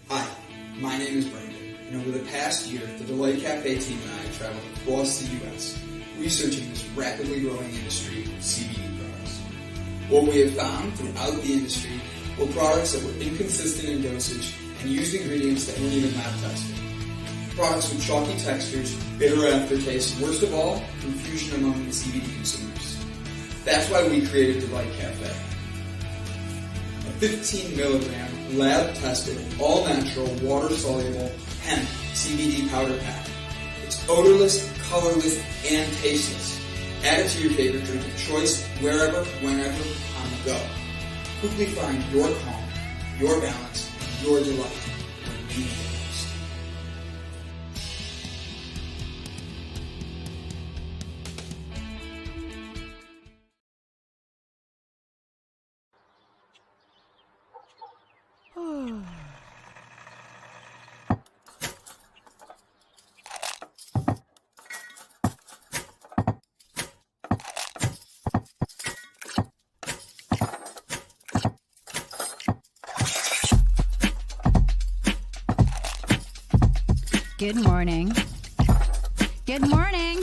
Hi, my name is Brandon, and over the past year, the Delight Cafe team and I traveled across the U.S. researching this rapidly growing industry of CBD products. What we have found throughout the industry were products that were inconsistent in dosage and used ingredients that weren't even lab tested. Products with chalky textures, bitter aftertaste, and worst of all, confusion among the CBD consumers. That's why we created Delight Cafe. A 15 milligram lab-tested, all-natural, water-soluble hemp CBD powder pack. It's odorless, colorless, and tasteless. Add it to your favorite drink of choice, wherever, whenever, on the go. Quickly find your calm, your balance, and your delight when you need it most. Good morning. Good morning.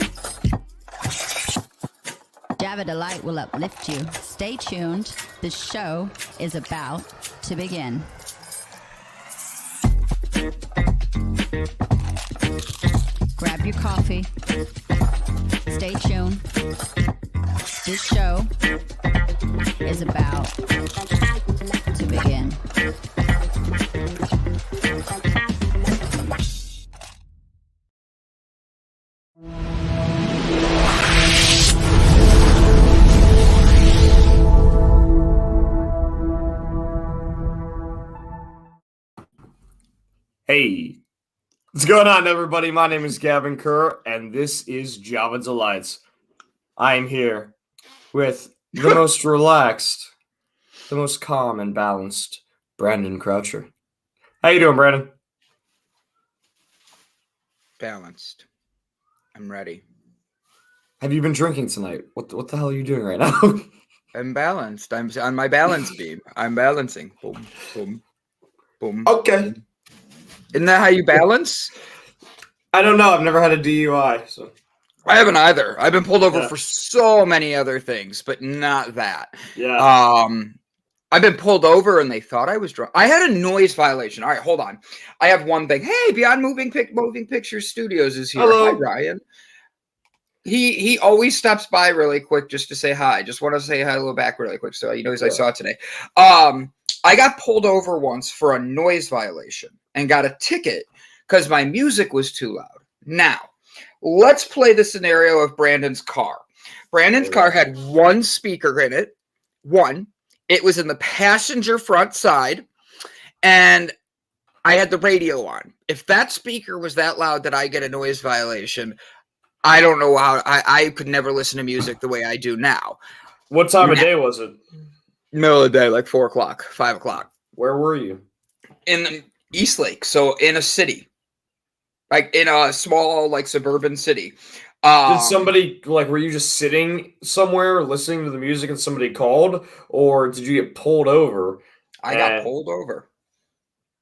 Java Delight will uplift you. Stay tuned. The show is about to begin. Grab your coffee. Stay tuned. This show is about to begin. Hey, what's going on, everybody? My name is Gavin Kerr, and this is Java Delights. I am here with the most relaxed, the most calm and balanced Brandon Croucher. How you doing, Brandon? Balanced. I'm ready. Have you been drinking tonight? What the hell are you doing right now? I'm balanced. I'm on my balance beam. I'm balancing. Boom, boom, boom. Okay. Isn't that how you balance? I don't know. I've never had a DUI, so. I haven't either. I've been pulled over Yeah. for so many other things, but not that. Yeah. I've been pulled over and they thought I was drunk. I had a noise violation. All right, hold on. I have one thing. Hey, Beyond Moving Pictures Studios is here. Hello. Hi, Ryan. He always stops by really quick just to say hi. Just want to say hello back really quick. So he knows I saw it today. I got pulled over once for a noise violation and got a ticket because my music was too loud. Now, let's play the scenario of Brandon's car. Brandon's car had one speaker in it. One. It was in the passenger front side, and I had the radio on. If that speaker was that loud that I get a noise violation, I don't know how I could never listen to music the way I do now. What time of day was it? Middle of the day, like 4 o'clock, 5 o'clock. Where were you? In East Lake, so in a city, like in a small, like suburban city. Did somebody, were you just sitting somewhere listening to the music and somebody called, or did you get pulled over? I got pulled over.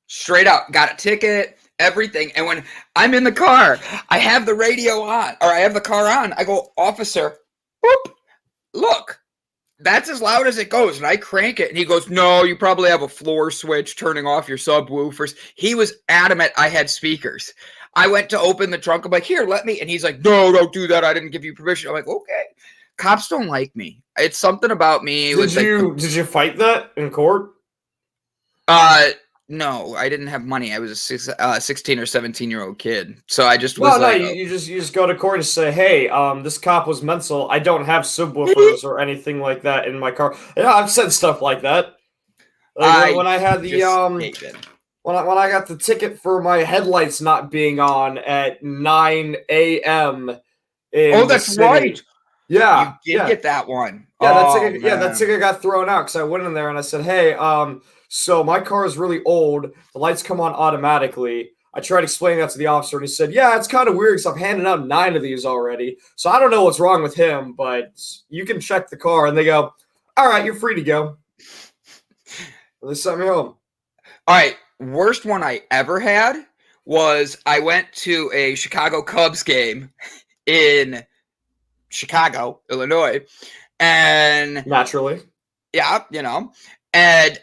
Straight up, got a ticket, everything. And when I'm in the car, I have the radio on, or I have the car on. I go, officer, whoop, look. That's as loud as it goes, and I crank it, and he goes, no, you probably have a floor switch turning off your subwoofers. He was adamant I had speakers. I went to open the trunk. I'm like, here, let me. And he's like, no, don't do that. I didn't give you permission. I'm like, okay. Cops don't like me. It's something about me. Did you fight that in court? No, I didn't have money. I was a 16 or 17-year-old kid. So I just was was you just go to court and say, hey, this cop was mental. I don't have subwoofers or anything like that in my car. Yeah, I've said stuff like that. When I had the when I got the ticket for my headlights not being on at 9 a.m. Oh, that's right. Yeah, you did get that one. Yeah, that ticket got thrown out because I went in there and I said, hey, so my car is really old. The lights come on automatically. I tried explaining that to the officer, and he said, yeah, it's kind of weird because I've handed out 9 of these already. So I don't know what's wrong with him, but you can check the car. And they go, all right, you're free to go. And they sent me home. All right. worst one I ever had was I went to a Chicago Cubs game in Chicago, Illinois, and naturally, yeah, and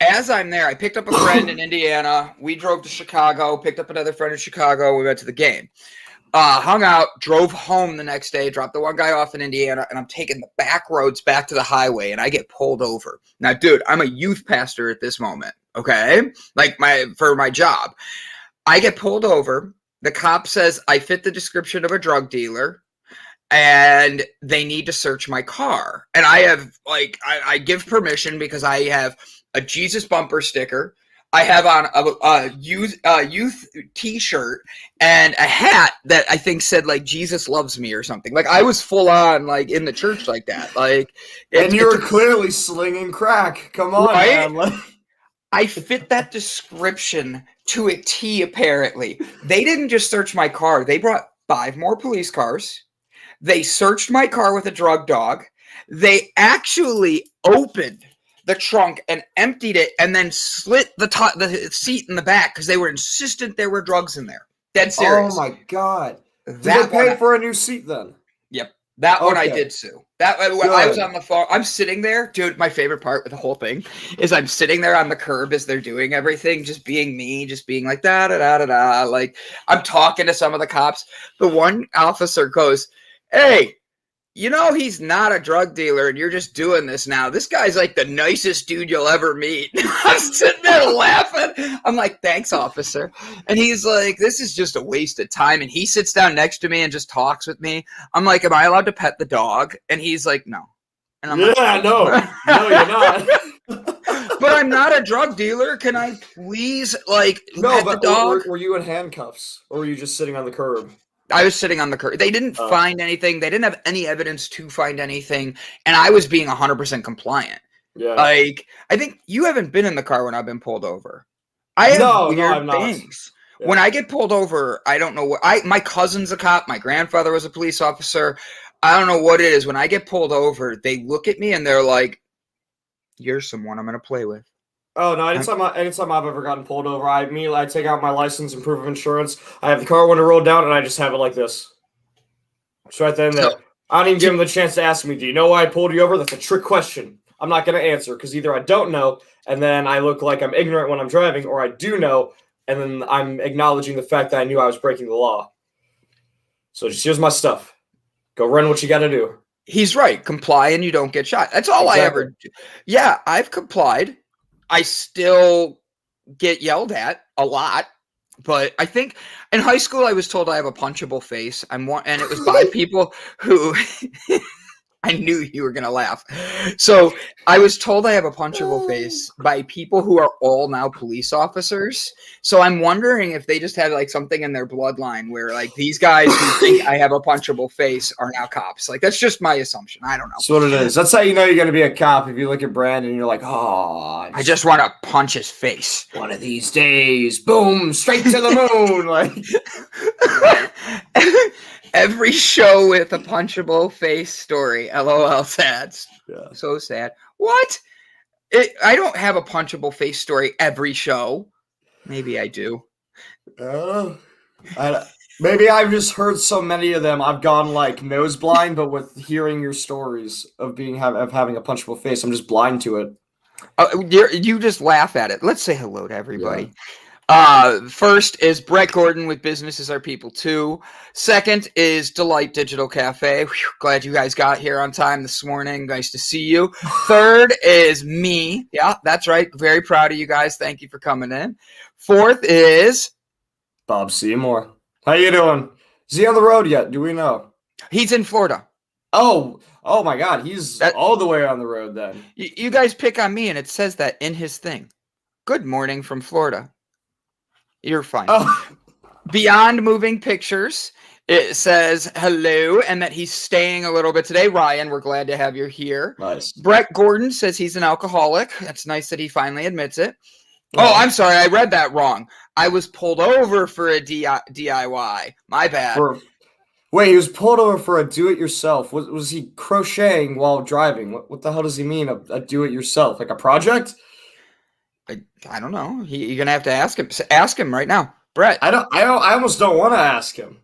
as I'm there, I picked up a friend in Indiana. We drove to Chicago, picked up another friend in Chicago. We went to the game. Hung out, drove home the next day, dropped the one guy off in Indiana, and I'm taking the back roads back to the highway, and I get pulled over. Now, dude, I'm a youth pastor at this moment, okay? For my job. I get pulled over. The cop says I fit the description of a drug dealer, and they need to search my car. And I have, I give permission because I have a Jesus bumper sticker. I have on a youth T-shirt and a hat that I think said Jesus loves me or something. I was full on in the church like that. And you were clearly slinging crack. Come on, right? Man. I fit that description to a T. Apparently, they didn't just search my car; they brought 5 more police cars. They searched my car with a drug dog. They actually opened the trunk and emptied it and then slit the seat in the back because they were insistent there were drugs in there. Dead serious. Oh my God. Did they pay for a new seat then? Yep. That one I did sue. I was on the phone. I'm sitting there. Dude, my favorite part with the whole thing is I'm sitting there on the curb as they're doing everything, just being me, just being like da-da-da-da-da. I'm talking to some of the cops. The one officer goes, "Hey, he's not a drug dealer and you're just doing this now. This guy's the nicest dude you'll ever meet." I'm sitting there laughing. I'm like, "Thanks, officer." And he's like, "This is just a waste of time." And he sits down next to me and just talks with me. I'm like, "Am I allowed to pet the dog?" And he's like, "No." And I'm like, no, you're not. "But I'm not a drug dealer. Can I please pet the dog?" Were you in handcuffs or were you just sitting on the curb? I was sitting on the curb. They didn't find anything. They didn't have any evidence to find anything. And I was being 100% compliant. Yeah. I think you haven't been in the car when I've been pulled over. I have weird things. Yeah. When I get pulled over, I don't know what my cousin's a cop. My grandfather was a police officer. I don't know what it is. When I get pulled over, they look at me and they're like, "You're someone I'm going to play with." Oh no! Anytime I've ever gotten pulled over, I take out my license and proof of insurance. I have the car window rolled down, and I just have it like this. It's right then and there. I don't even give them the chance to ask me, "Do you know why I pulled you over?" That's a trick question. I'm not going to answer because either I don't know, and then I look like I'm ignorant when I'm driving, or I do know, and then I'm acknowledging the fact that I knew I was breaking the law. So just here's my stuff. Go run what you got to do. He's right. Comply and you don't get shot. That's all I ever do. Yeah, I've complied. I still get yelled at a lot, but I think in high school I was told I have a punchable face. And it was by people who I knew you were gonna laugh. So I was told I have a punchable face by people who are all now police officers. So I'm wondering if they just had something in their bloodline where these guys who think I have a punchable face are now cops. That's just my assumption. I don't know. That's what it is. That's how you know you're gonna be a cop. If you look at Brandon and you're like, "Oh, I just want to punch his face. One of these days, boom, straight to the moon." Every show with a punchable face story. LOL, sad. Yeah. So sad. What? I don't have a punchable face story every show. Maybe I do. Maybe I've just heard so many of them. I've gone nose blind, but with hearing your stories of having a punchable face, I'm just blind to it. You just laugh at it. Let's say hello to everybody. Yeah. First is Brett Gordon with Business is Our People Too. Second is Delight Digital Cafe. Whew, glad you guys got here on time this morning. Nice to see you. Third is me. Yeah, that's right. Very proud of you guys. Thank you for coming in. Fourth is Bob Seymour. How you doing? Is he on the road yet? Do we know? He's in Florida. Oh my God. He's all the way on the road then. You guys pick on me and it says that in his thing. Good morning from Florida. You're fine. Oh. Beyond Moving Pictures, it says hello and that he's staying a little bit today. Ryan, we're glad to have you here. Nice. Brett Gordon says he's an alcoholic. That's nice that he finally admits it. Yeah. Oh, I'm sorry. I read that wrong. I was pulled over for a DIY. My bad. Wait, he was pulled over for a do-it-yourself. Was he crocheting while driving? What the hell does he mean, a do-it-yourself? Like a project? I don't know. You're gonna have to ask him. Ask him right now, Brett. I almost don't want to ask him.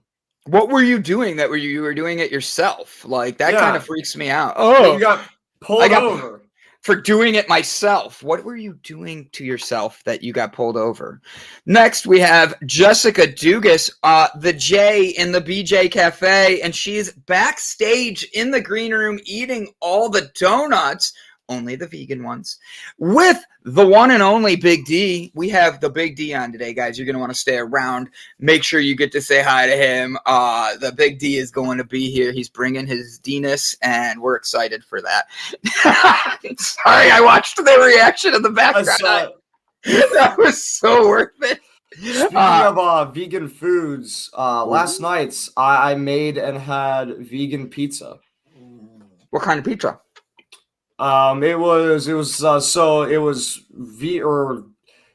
What were you doing that you were doing it yourself? Like that kind of freaks me out. Oh, you got pulled over for doing it myself. What were you doing to yourself that you got pulled over? Next, we have Jessica Dugas, the J in the BJ Cafe, and she's backstage in the green room eating all the donuts, only the vegan ones, with the one and only Big D. We have the Big D on today, guys. You're going to want to stay around. Make sure you get to say hi to him. The Big D is going to be here. He's bringing his D-ness, and we're excited for that. Sorry, I watched the reaction in the background. That was so worth it. Speaking of vegan foods, last night I made and had vegan pizza. What kind of pizza? It was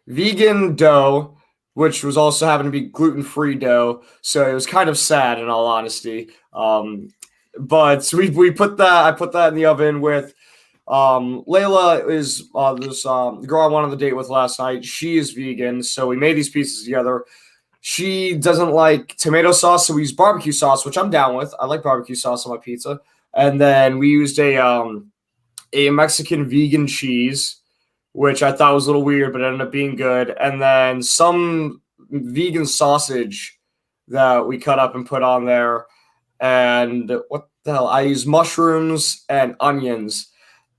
vegan dough, which was also happened to be gluten-free dough. So it was kind of sad, in all honesty. But I put that in the oven with Layla is this girl I went on the date with last night. She is vegan, so we made these pieces together. She doesn't like tomato sauce, so we used barbecue sauce, which I'm down with. I like barbecue sauce on my pizza. And then we used a Mexican vegan cheese, which I thought was a little weird, but it ended up being good. And then some vegan sausage that we cut up and put on there. And what the hell? I used mushrooms and onions.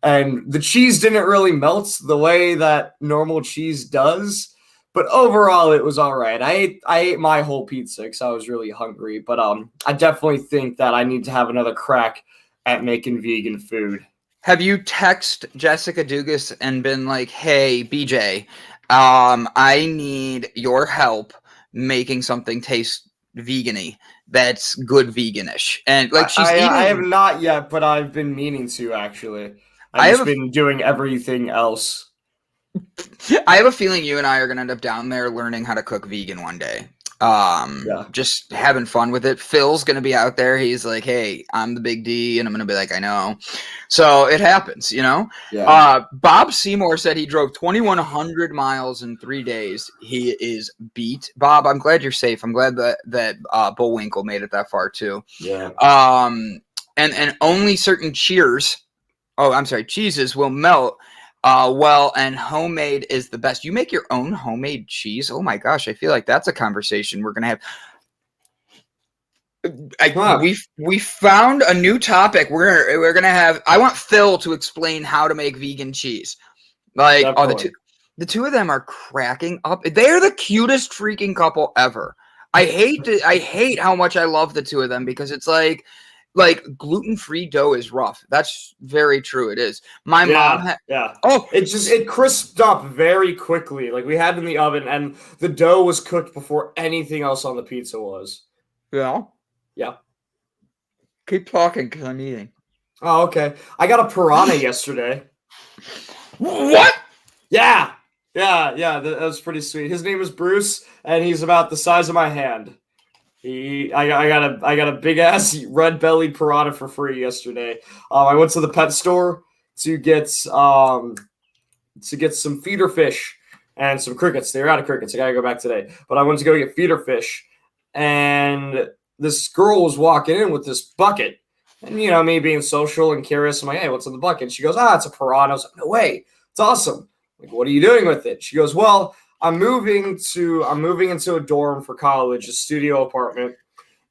And the cheese didn't really melt the way that normal cheese does. But overall, it was all right. I ate my whole pizza because I was really hungry. But I definitely think that I need to have another crack at making vegan food. Have you texted Jessica Dugas and been like, hey, BJ, I need your help making something taste vegan-y that's good veganish? And like she's eating... I have not yet, but I've been meaning to, actually. I've just been doing everything else. I have a feeling you and I are going to end up down there learning how to cook vegan one day. Just having fun with it. Phil's going to be out there. He's like, hey, I'm the Big D. And I'm going to be like, I know. So it happens, you know? Yeah. Bob Seymour said he drove 2,100 miles in 3 days. He is beat. Bob, I'm glad you're safe. I'm glad that Bullwinkle made it that far too. Yeah. And only certain cheeses will melt well, and homemade is the best. You make your own homemade cheese? Oh my gosh, I feel like that's a conversation we're gonna have. We found a new topic. We're gonna have. I want Phil to explain how to make vegan cheese. Like, the two of them are cracking up. They're the cutest freaking couple ever. I hate how much I love the two of them because it's like gluten-free dough is rough. That's very true. It is. My mom. It crisped up very quickly. Like we had it in the oven, and the dough was cooked before anything else on the pizza was. Yeah. Yeah. Keep talking because I'm eating. Oh, okay. I got a piranha yesterday. What? Yeah. That was pretty sweet. His name is Bruce, and he's about the size of my hand. I got a big ass red bellied piranha for free yesterday. I went to the pet store to get some feeder fish and some crickets. They were out of crickets. I gotta go back today, but I went to go get feeder fish, and this girl was walking in with this bucket, and you know me being social and curious, I'm like, hey, what's in the bucket? And she goes, it's a piranha. I was like, no way, it's awesome. I'm like, what are you doing with it? She goes, well, I'm moving into a dorm for college, a studio apartment,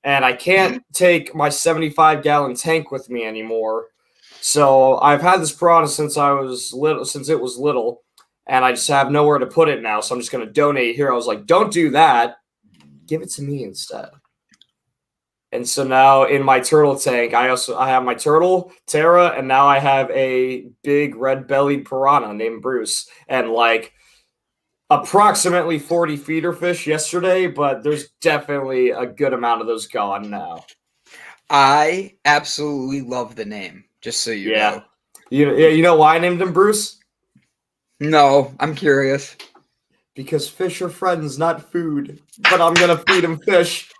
and I can't take my 75-gallon tank with me anymore. So I've had this piranha since it was little, and I just have nowhere to put it now. So I'm just going to donate here. I was like, don't do that. Give it to me instead. And so now in my turtle tank, I have my turtle, Tara, and now I have a big red-bellied piranha named Bruce, and like approximately 40 feeder fish yesterday, but there's definitely a good amount of those gone now. I absolutely love the name, just so you know. You know why I named him Bruce? No, I'm curious. Because fish are friends, not food. But I'm going to feed him fish.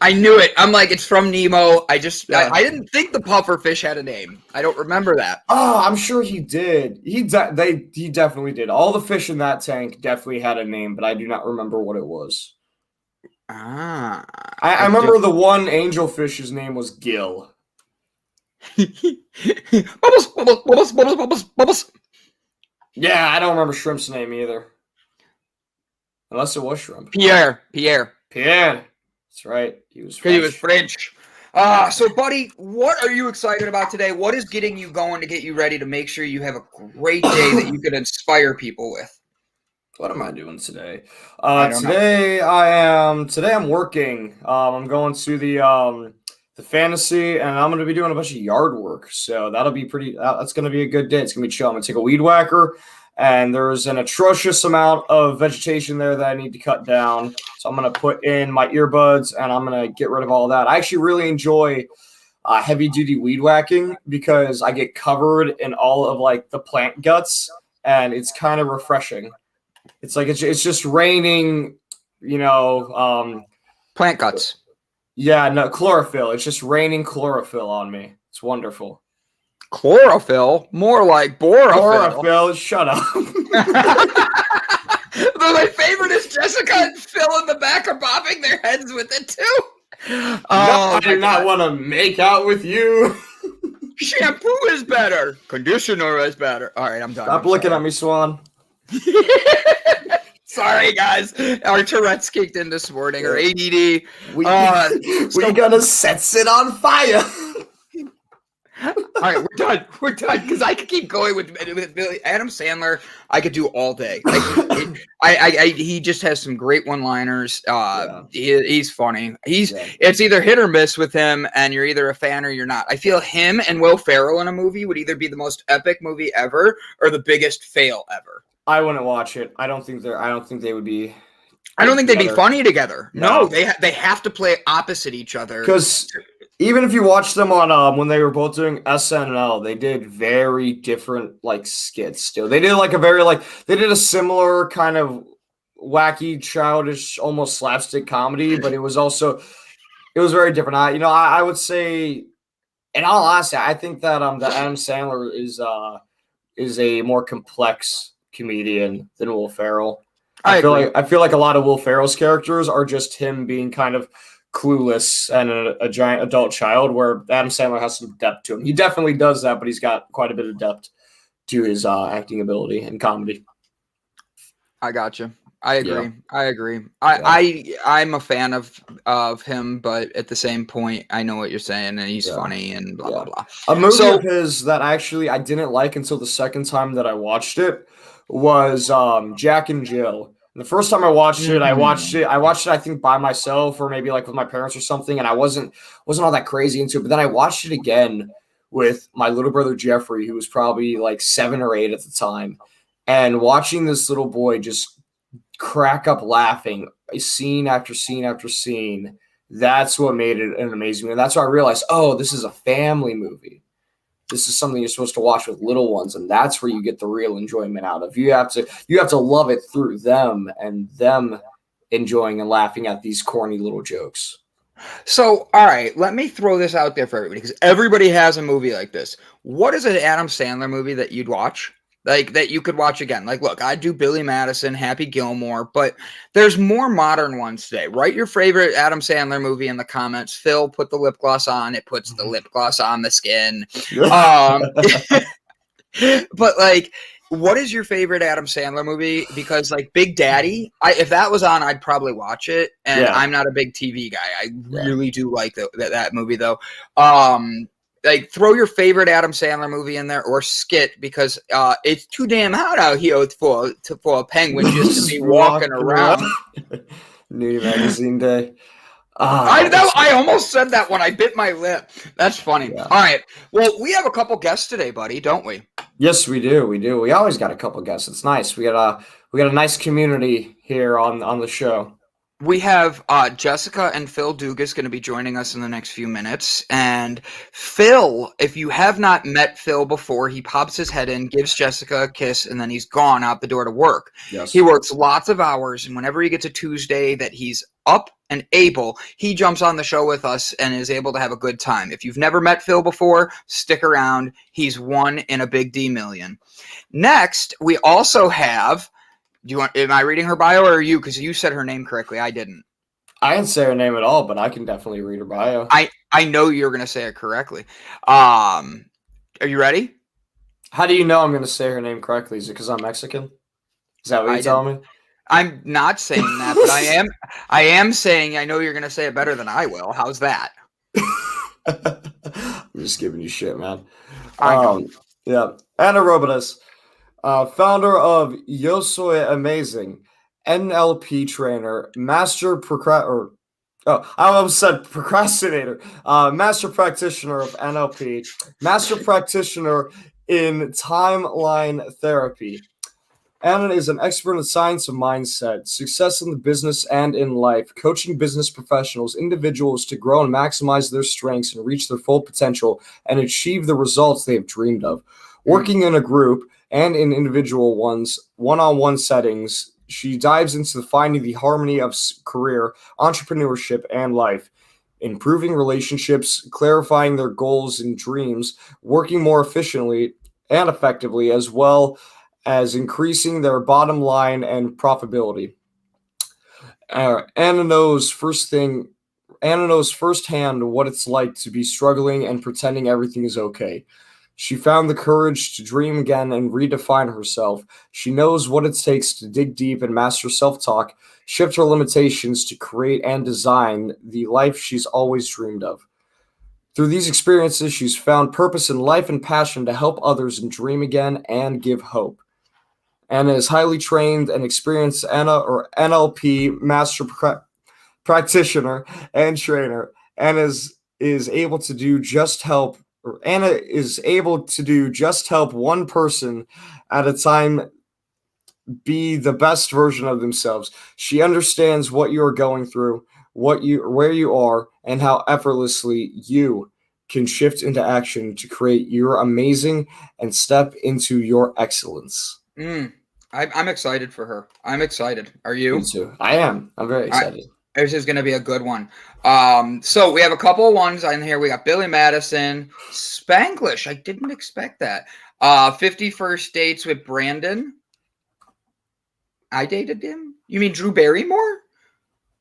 I knew it. I'm like, it's from Nemo. I didn't think the pufferfish had a name. I don't remember that. Oh, I'm sure he did. He definitely did. All the fish in that tank definitely had a name, but I do not remember what it was. I remember the one angelfish's name was Gil. Bubbles, bubbles, bubbles, bubbles, bubbles, bubbles. Yeah, I don't remember Shrimp's name either. Unless it was Shrimp. Pierre. That's right. He was French. He was French. So, buddy, what are you excited about today? What is getting you going to get you ready to make sure you have a great day that you can inspire people with? What am I doing today? Today I'm working. I'm going to the fantasy, and I'm going to be doing a bunch of yard work. So that'll be that's going to be a good day. It's going to be chill. I'm going to take a weed whacker, and there's an atrocious amount of vegetation there that I need to cut down. So I'm going to put in my earbuds, and I'm going to get rid of all that. I actually really enjoy heavy-duty weed whacking because I get covered in all of like the plant guts, and it's kind of refreshing. It's like it's just raining, plant guts. Yeah, no, chlorophyll. It's just raining chlorophyll on me. It's wonderful. Chlorophyll? More like borophyll. Chlorophyll, shut up. My favorite is Jessica and Phil in the back are bobbing their heads with it too. No, I do not want to make out with you. Shampoo is better. Conditioner is better. All right, I'm done. Stop looking at me, Swan. Sorry, guys. Our Tourette's kicked in this morning, or ADD. We're gonna set it on fire. All right, we're done because I could keep going with Billy. Adam Sandler. I could do all day. He just has some great one-liners. He's funny. It's either hit or miss with him, and you're either a fan or you're not. I feel him and Will Ferrell in a movie would either be the most epic movie ever or the biggest fail ever. I wouldn't watch it. I don't think they would be. I don't think they'd be funny together. No, they have to play opposite each other. Because even if you watch them on when they were both doing SNL, they did very different like skits. Still, they did like they did a similar kind of wacky, childish, almost slapstick comedy, but it was very different. I would say, in all honesty, I think that that Adam Sandler is a more complex comedian than Will Ferrell. I feel like a lot of Will Ferrell's characters are just him being kind of clueless and a giant adult child, where Adam Sandler has some depth to him. He definitely does that, but he's got quite a bit of depth to his acting ability and comedy. I got you. I agree. I'm a fan of him, but at the same point, I know what you're saying, and he's funny and blah blah blah. A movie of his that actually I didn't like until the second time that I watched it was Jack and Jill. And the first time I watched it, I watched it I think by myself or maybe like with my parents or something, and I wasn't all that crazy into it. But then I watched it again with my little brother Jeffrey, who was probably like 7 or 8 at the time, and watching this little boy just crack up laughing scene after scene after scene. That's what made it an amazing movie. That's why I realized, this is a family movie. This is something you're supposed to watch with little ones, and that's where you get the real enjoyment out of. You have to love it through them and them enjoying and laughing at these corny little jokes. So, all right, let me throw this out there for everybody, because everybody has a movie like this. What is an Adam Sandler movie that you'd watch? Like, that you could watch again? Like, look, I do Billy Madison, Happy Gilmore, but there's more modern ones today. Write your favorite Adam Sandler movie in the comments. Phil, put the lip gloss on. It puts the lip gloss on the skin. But, like, what is your favorite Adam Sandler movie? Because, like, Big Daddy, if that was on, I'd probably watch it. And I'm not a big TV guy. I really do like that movie, though. Like, throw your favorite Adam Sandler movie in there, or skit, because it's too damn hot out here for a penguin just to be walking around. New Magazine Day. I almost said that when I bit my lip. That's funny. Yeah. All right. Well, we have a couple guests today, buddy, don't we? Yes, we do. We always got a couple guests. It's nice. We got a nice community here on the show. We have Jessica and Phil Dugas going to be joining us in the next few minutes. And Phil, if you have not met Phil before, he pops his head in, gives Jessica a kiss, and then he's gone out the door to work. Yes. He works lots of hours, and whenever he gets a Tuesday that he's up and able, he jumps on the show with us and is able to have a good time. If you've never met Phil before, stick around. He's one in a big D million. Next, we also have, am I reading her bio or are you? Because you said her name correctly. I didn't. I didn't say her name at all, but I can definitely read her bio. I know you're going to say it correctly. Are you ready? How do you know I'm going to say her name correctly? Is it because I'm Mexican? Is that what you're telling me? I'm not saying that, but I am saying I know you're going to say it better than I will. How's that? I'm just giving you shit, man. I know. Yeah. Ana Robles, founder of Yo Soy Amazing, NLP trainer, master procrastinator, master practitioner of NLP, master practitioner in timeline therapy. Anna is an expert in science of mindset, success in the business and in life, coaching business professionals, individuals to grow and maximize their strengths and reach their full potential and achieve the results they have dreamed of. Working in a group and in individual one-on-one settings, she dives into finding the harmony of career, entrepreneurship, and life, improving relationships, clarifying their goals and dreams, working more efficiently and effectively, as well as increasing their bottom line and profitability. Anna knows firsthand what it's like to be struggling and pretending everything is okay. She found the courage to dream again and redefine herself. She knows what it takes to dig deep and master self-talk, shift her limitations to create and design the life she's always dreamed of. Through these experiences, she's found purpose in life and passion to help others and dream again and give hope. Anna is highly trained and experienced NLP master practitioner and trainer, and is able to do just help. Anna is able to do just help one person at a time be the best version of themselves. She understands what you are going through, where you are, and how effortlessly you can shift into action to create your amazing and step into your excellence. I'm excited for her. I'm excited. Are you? Me too. I am. I'm very excited. This is going to be a good one. So we have a couple of ones in here. We got Billy Madison, Spanglish. I didn't expect that. 50 First Dates with Brandon. I dated him? You mean Drew Barrymore?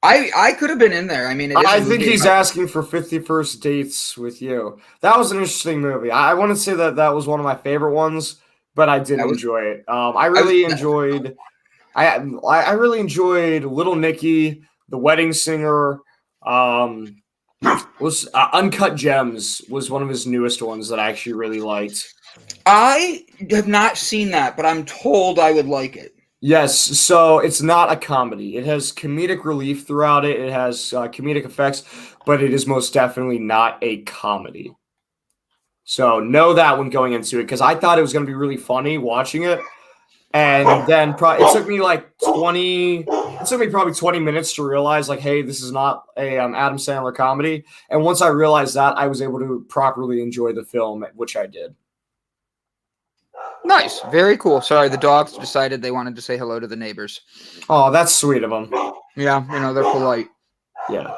I could have been in there. I mean, I think he's asking for 50 First Dates with you. That was an interesting movie. I wouldn't say that was one of my favorite ones, but I did enjoy it. I really enjoyed Little Nicky, The Wedding Singer. Was Uncut Gems was one of his newest ones that I actually really liked. I have not seen that, but I'm told I would like it. Yes, so it's not a comedy. It has comedic relief throughout it. It has comedic effects, but it is most definitely not a comedy. So know that when going into it, because I thought it was going to be really funny watching it, and then it took me probably 20 minutes to realize, like, hey, this is not a Adam Sandler comedy. And once I realized that, I was able to properly enjoy the film, which I did. Nice. Very cool. Sorry, the dogs decided they wanted to say hello to the neighbors. Oh, that's sweet of them. Yeah, they're polite. Yeah.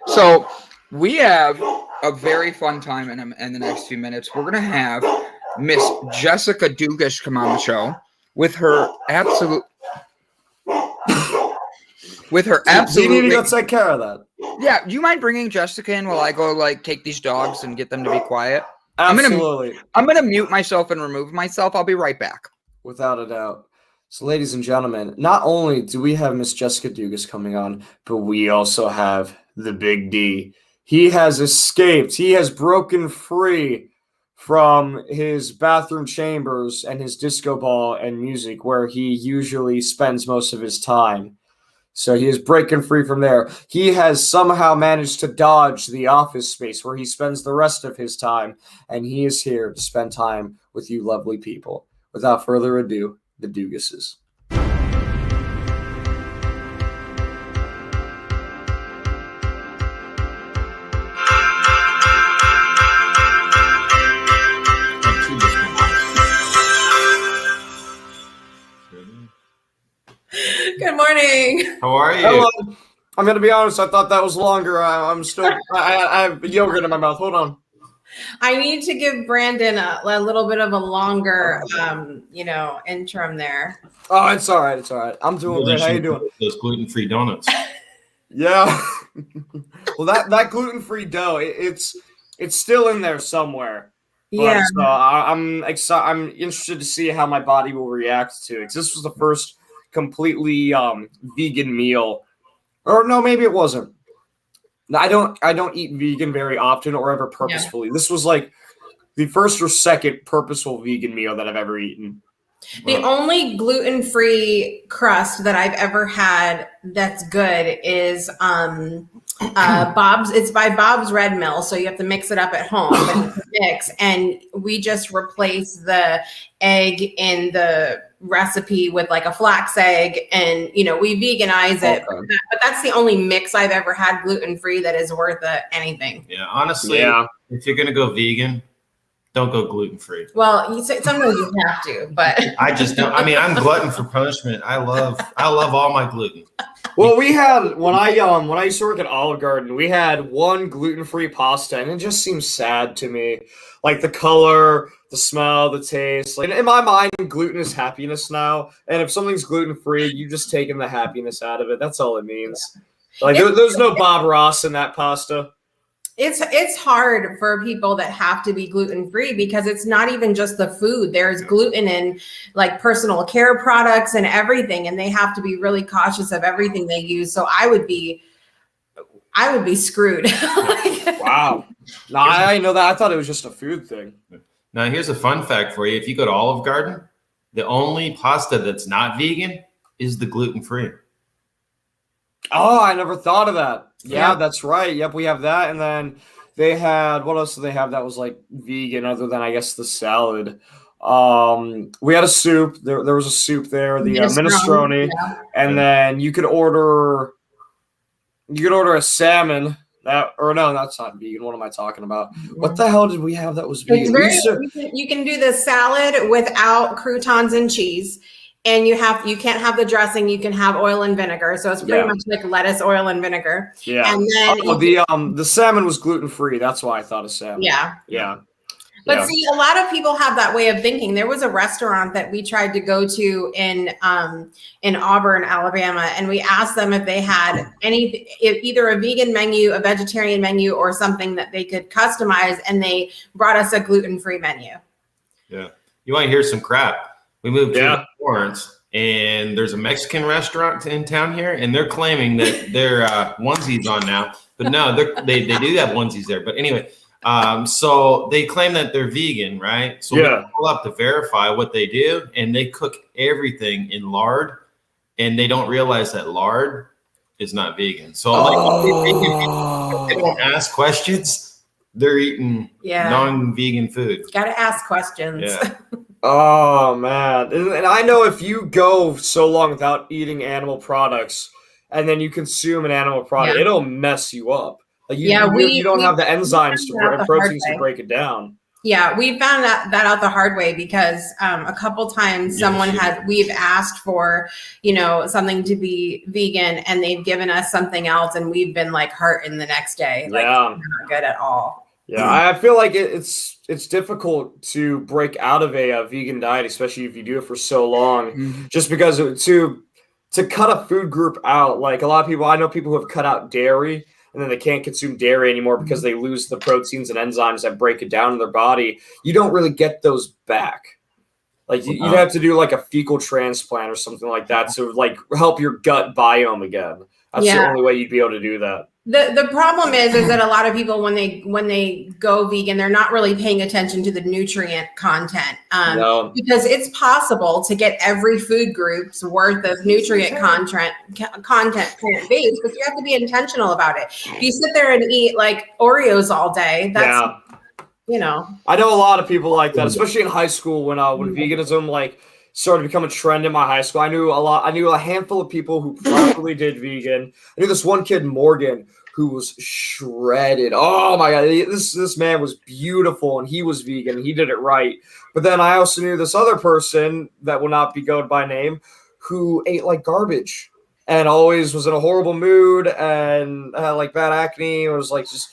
So we have a very fun time in the next few minutes. We're going to have Miss Jessica Dugas come on the show with her absolute... You need to go take care of that. Yeah, do you mind bringing Jessica in while I go, take these dogs and get them to be quiet? Absolutely. I'm gonna mute myself and remove myself. I'll be right back. Without a doubt. So, ladies and gentlemen, not only do we have Miss Jessica Dugas coming on, but we also have the Big D. He has escaped. He has broken free from his bathroom chambers and his disco ball and music, where he usually spends most of his time. So he is breaking free from there. He has somehow managed to dodge the office space where he spends the rest of his time, and he is here to spend time with you lovely people. Without further ado, the Dugases. Good morning. How are you? Hello. I'm gonna be honest. I thought that was longer. I'm still. I have yogurt in my mouth. Hold on. I need to give Brandon a little bit of a longer, interim there. Oh, it's all right. It's all right. I'm doing great. How you doing? Those gluten-free donuts. Yeah. Well, that gluten-free dough, it's still in there somewhere. Yeah. But, I'm excited. I'm interested to see how my body will react to it. 'Cause this was the first completely vegan meal, or no, maybe it wasn't. No, I don't eat vegan very often or ever purposefully. Yeah. This was like the first or second purposeful vegan meal that I've ever eaten. The only gluten-free crust that I've ever had that's good is Bob's. It's by Bob's Red Mill, so you have to mix it up at home. But it's a mix, and we just replace the egg in the recipe with like a flax egg, and we veganize it. Okay. But that's the only mix I've ever had gluten-free that is worth anything. Yeah, honestly, if you're gonna go vegan, don't go gluten-free. Well, sometimes you have to, but I just don't. I mean, I'm glutton for punishment. I love all my gluten. Well, we had when I used to work at Olive Garden, we had one gluten-free pasta, and it just seems sad to me. Like the color, the smell, the taste. Like in my mind, gluten is happiness now, and if something's gluten-free, you just taking the happiness out of it. That's all it means. Like there's no Bob Ross in that pasta. It's hard for people that have to be gluten-free because it's not even just the food. There's gluten in like personal care products and everything, and they have to be really cautious of everything they use. So I would be screwed. Wow. No, I didn't know that. I thought it was just a food thing. Now here's a fun fact for you. If you go to Olive Garden, the only pasta that's not vegan is the gluten-free. Oh, I never thought of that. Yeah, that's right. Yep, we have that. And then they had, what else did they have that was like vegan other than, I guess, the salad? We had a soup. There was a soup there, the minestrone. Yeah. And then you could order a salmon. No, that's not vegan. What am I talking about? What the hell did we have that was vegan? You can do the salad without croutons and cheese. And you can't have the dressing. You can have oil and vinegar. So it's pretty much like lettuce, oil, and vinegar. Yeah. And then the salmon was gluten-free. That's why I thought of salmon. Yeah. Yeah. But see, a lot of people have that way of thinking. There was a restaurant that we tried to go to in Auburn, Alabama, and we asked them if they had either a vegan menu, a vegetarian menu, or something that they could customize, and they brought us a gluten-free menu. Yeah. You want to hear some crap? We moved to Florence, and there's a Mexican restaurant in town here, and they're claiming that they're onesies on now. But no, they do have onesies there. But anyway, so they claim that they're vegan, right? So we pull up to verify what they do, and they cook everything in lard, and they don't realize that lard is not vegan. So they don't ask questions. They're eating non-vegan food. Got to ask questions. Yeah. Oh, man. And I know if you go so long without eating animal products and then you consume an animal product, it'll mess you up. Like you don't have the enzymes and proteins to break it down. Yeah, we found that out the hard way because a couple times we've asked for, something to be vegan and they've given us something else and we've been like hurting the next day. Like not good at all. Yeah, I feel like it's difficult to break out of a vegan diet, especially if you do it for so long, just because to cut a food group out, like a lot of people, I know people who have cut out dairy and then they can't consume dairy anymore because they lose the proteins and enzymes that break it down in their body. You don't really get those back. Like you'd have to do like a fecal transplant or something like that to like help your gut biome again. That's the only way you'd be able to do that. The problem is that a lot of people when they go vegan, they're not really paying attention to the nutrient content because it's possible to get every food group's worth of nutrient content plant-based, but you have to be intentional about it. If you sit there and eat like Oreos all day, that's I know a lot of people like that, especially in high school when veganism started to become a trend in my high school. I knew a handful of people who properly did vegan. I knew this one kid, Morgan, who was shredded. Oh my God, this man was beautiful and he was vegan. He did it right. But then I also knew this other person that will not be going by name who ate like garbage and always was in a horrible mood and had like bad acne, or was like just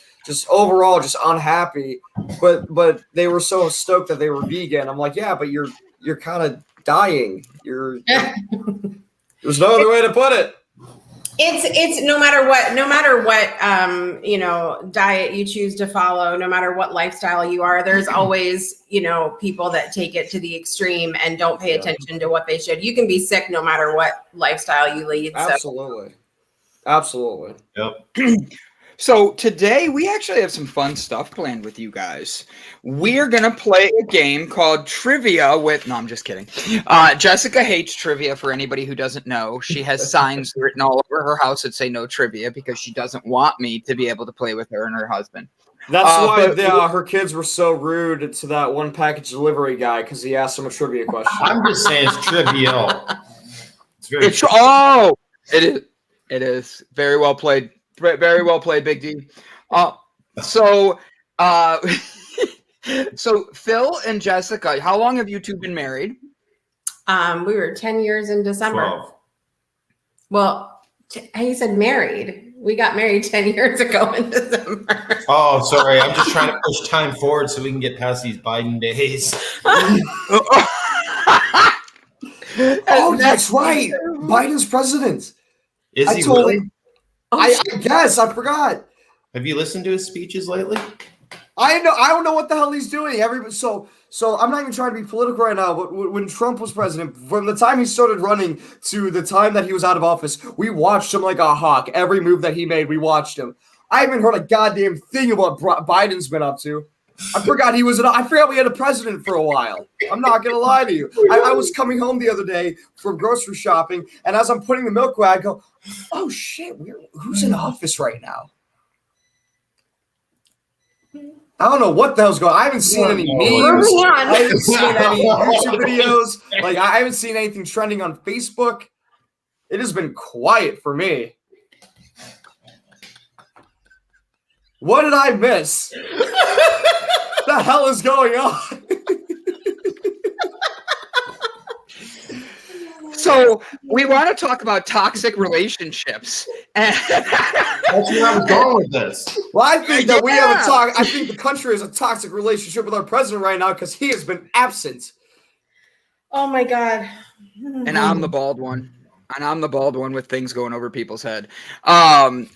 overall just unhappy. But they were so stoked that they were vegan. I'm like, yeah, but you're kind of dying. There's no other way to put it. It's no matter what diet you choose to follow, no matter what lifestyle you are, there's always, people that take it to the extreme and don't pay attention to what they should. You can be sick no matter what lifestyle you lead. Absolutely. Absolutely. Yep. So today we actually have some fun stuff planned with you guys. We're going to play a game called Trivia with, no, I'm just kidding. Jessica hates trivia, for anybody who doesn't know. She has signs written all over her house that say no trivia because she doesn't want me to be able to play with her and her husband. That's why her kids were so rude to that one package delivery guy, because he asked them a trivia question. I'm just saying it's trivial. It is. Very well played. Very well played, Big D. So Phil and Jessica, how long have you two been married? We were 10 years in December. 12. Well, he said married. We got married 10 years ago in December. Oh, sorry. I'm just trying to push time forward so we can get past these Biden days. Oh, that's right. Biden's president. Is he really? I guess I forgot. Have you listened to his speeches lately? I don't know what the hell he's doing. So I'm not even trying to be political right now, but when Trump was president, from the time he started running to the time that he was out of office, we watched him like a hawk. Every move that he made, we watched him. I haven't heard a goddamn thing about what Biden's been up to. I forgot we had a president for a while. I'm not going to lie to you. I was coming home the other day from grocery shopping, and as I'm putting the milk away, I go, oh, shit, who's in office right now? I don't know what the hell's going on. I haven't seen any memes. I haven't seen any YouTube videos. Like, I haven't seen anything trending on Facebook. It has been quiet for me. What did I miss? What the hell is going on? So we want to talk about toxic relationships. That's where I was going with this. Well, I think that I think the country has a toxic relationship with our president right now because he has been absent. Oh my God. And I'm the bald one. And I'm the bald one with things going over people's head.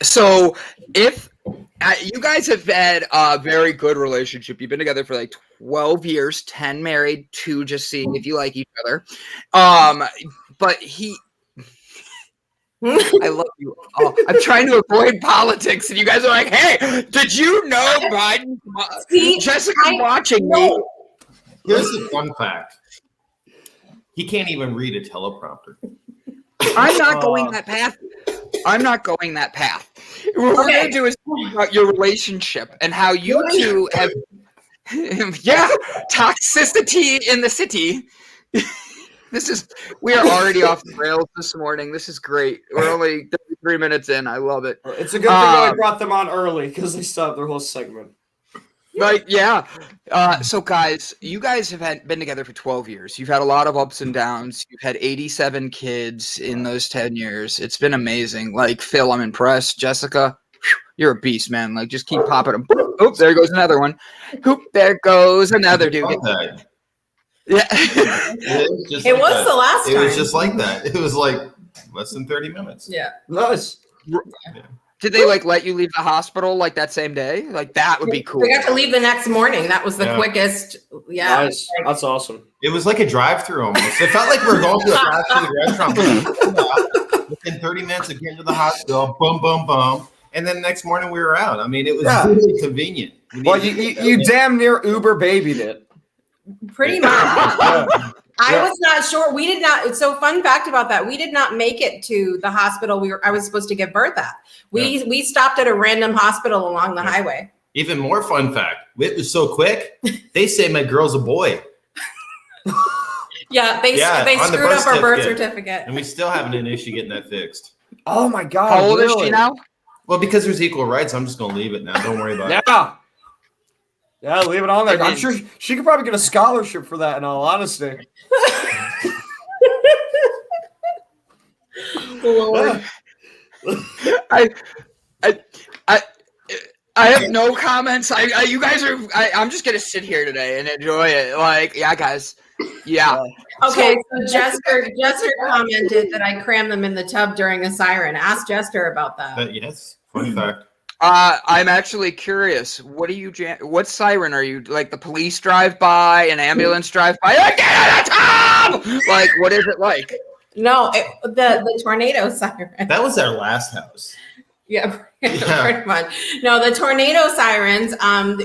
So if you guys have had a very good relationship, you've been together for like 12 years, 10 married, 2 just seeing if you like each other. But I love you all. I'm trying to avoid politics, and you guys are like, hey, did you know Biden? Jessica's watching me. Here's the fun fact. He can't even read a teleprompter. I'm not going that path. What we're going to do is talk about your relationship and how you two have, toxicity in the city. We are already off the rails this morning. This is great. We're only 33 minutes in. I love it. It's a good thing that I brought them on early because they stopped their whole segment. Like, yeah. So, guys, you guys have been together for 12 years. You've had a lot of ups and downs. You've had 87 kids in those 10 years. It's been amazing. Like, Phil, I'm impressed. Jessica, you're a beast, man. Like, just keep popping them. Oops, there goes another one. Oop, there goes another dude. Yeah. It was the last time. It was just like that. It was like less than 30 minutes. Yeah. Nice. Yeah. Did they let you leave the hospital like that same day? Like that would be cool. We got to leave the next morning. That was the quickest. Yeah. Nice. That's awesome. It was like a drive-through almost. It felt like we were going to a fast food restaurant. Within 30 minutes of getting to the hospital, boom, boom, boom. And then the next morning we were out. I mean, it was really convenient. Well, you damn near Uber babied it. Pretty much. I was not sure. We did not. So fun fact about that. We did not make it to the hospital I was supposed to give birth at. We stopped at a random hospital along the highway. Even more fun fact. It was so quick. They say my girl's a boy. Yeah, they screwed up our birth certificate. And we still haven't an issue getting that fixed. Oh my God. How old is she now? Well, because there's equal rights, I'm just going to leave it now. Don't worry about it. Yeah, leave it on there. I'm sure she could probably get a scholarship for that, in all honesty. Lord. I have no comments. You guys are. I'm just gonna sit here today and enjoy it. Like, yeah, guys. Yeah. Okay, so Jester commented that I crammed them in the tub during a siren. Ask Jester about that. Yes, fun fact. I'm actually curious. What siren are you like? The police drive by, an ambulance drive by. Like, get out of the tub! Like, what is it like? No, the tornado siren. That was our last house. Yeah, pretty much. No, the tornado sirens,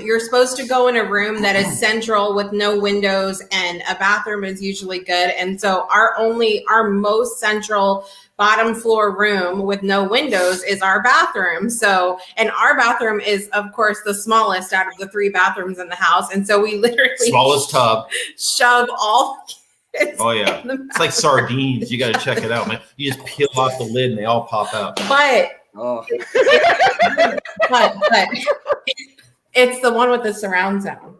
you're supposed to go in a room that is central with no windows, and a bathroom is usually good. And so our most central bottom floor room with no windows is our bathroom. So, and our bathroom is, of course, the smallest out of the 3 bathrooms in the house. And so we literally smallest tub, shove all kids. Oh yeah, it's like sardines. You got to check it out, man. You just peel off the lid and they all pop out. But it's the one with the surround sound.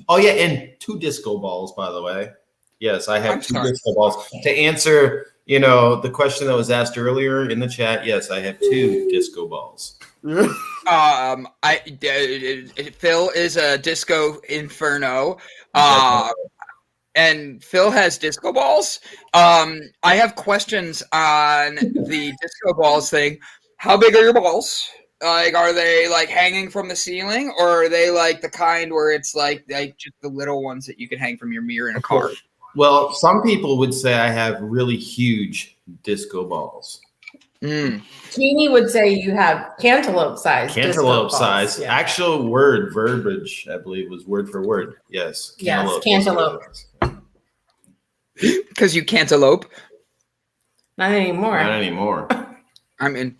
Oh yeah, and 2 disco balls, by the way. Yes, I have 2 disco balls. To answer, the question that was asked earlier in the chat, yes, I have 2 disco balls. Phil is a disco inferno. And Phil has disco balls. I have questions on the disco balls thing. How big are your balls? Like, are they like hanging from the ceiling, or are they like the kind where it's like just the little ones that you can hang from your mirror in a car? Well, some people would say I have really huge disco balls. Jeannie would say you have cantaloupe size. Cantaloupe size. Yeah. Actual verbiage, I believe, was word for word. Yes. Yes, cantaloupe. Because you cantaloupe. Not anymore. Not anymore. I mean,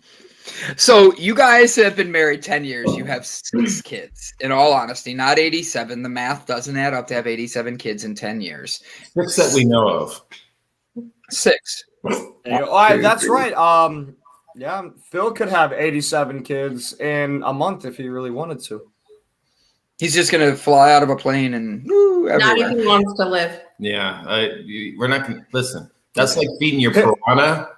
so you guys have been married 10 years. You have 6 kids. In all honesty, not 87. The math doesn't add up to have 87 kids in 10 years. 6 that we know of. 6. That's right. Yeah, Phil could have 87 kids in a month if he really wanted to. He's just gonna fly out of a plane and not even wants to live. Yeah, we're not gonna listen. That's like feeding your piranha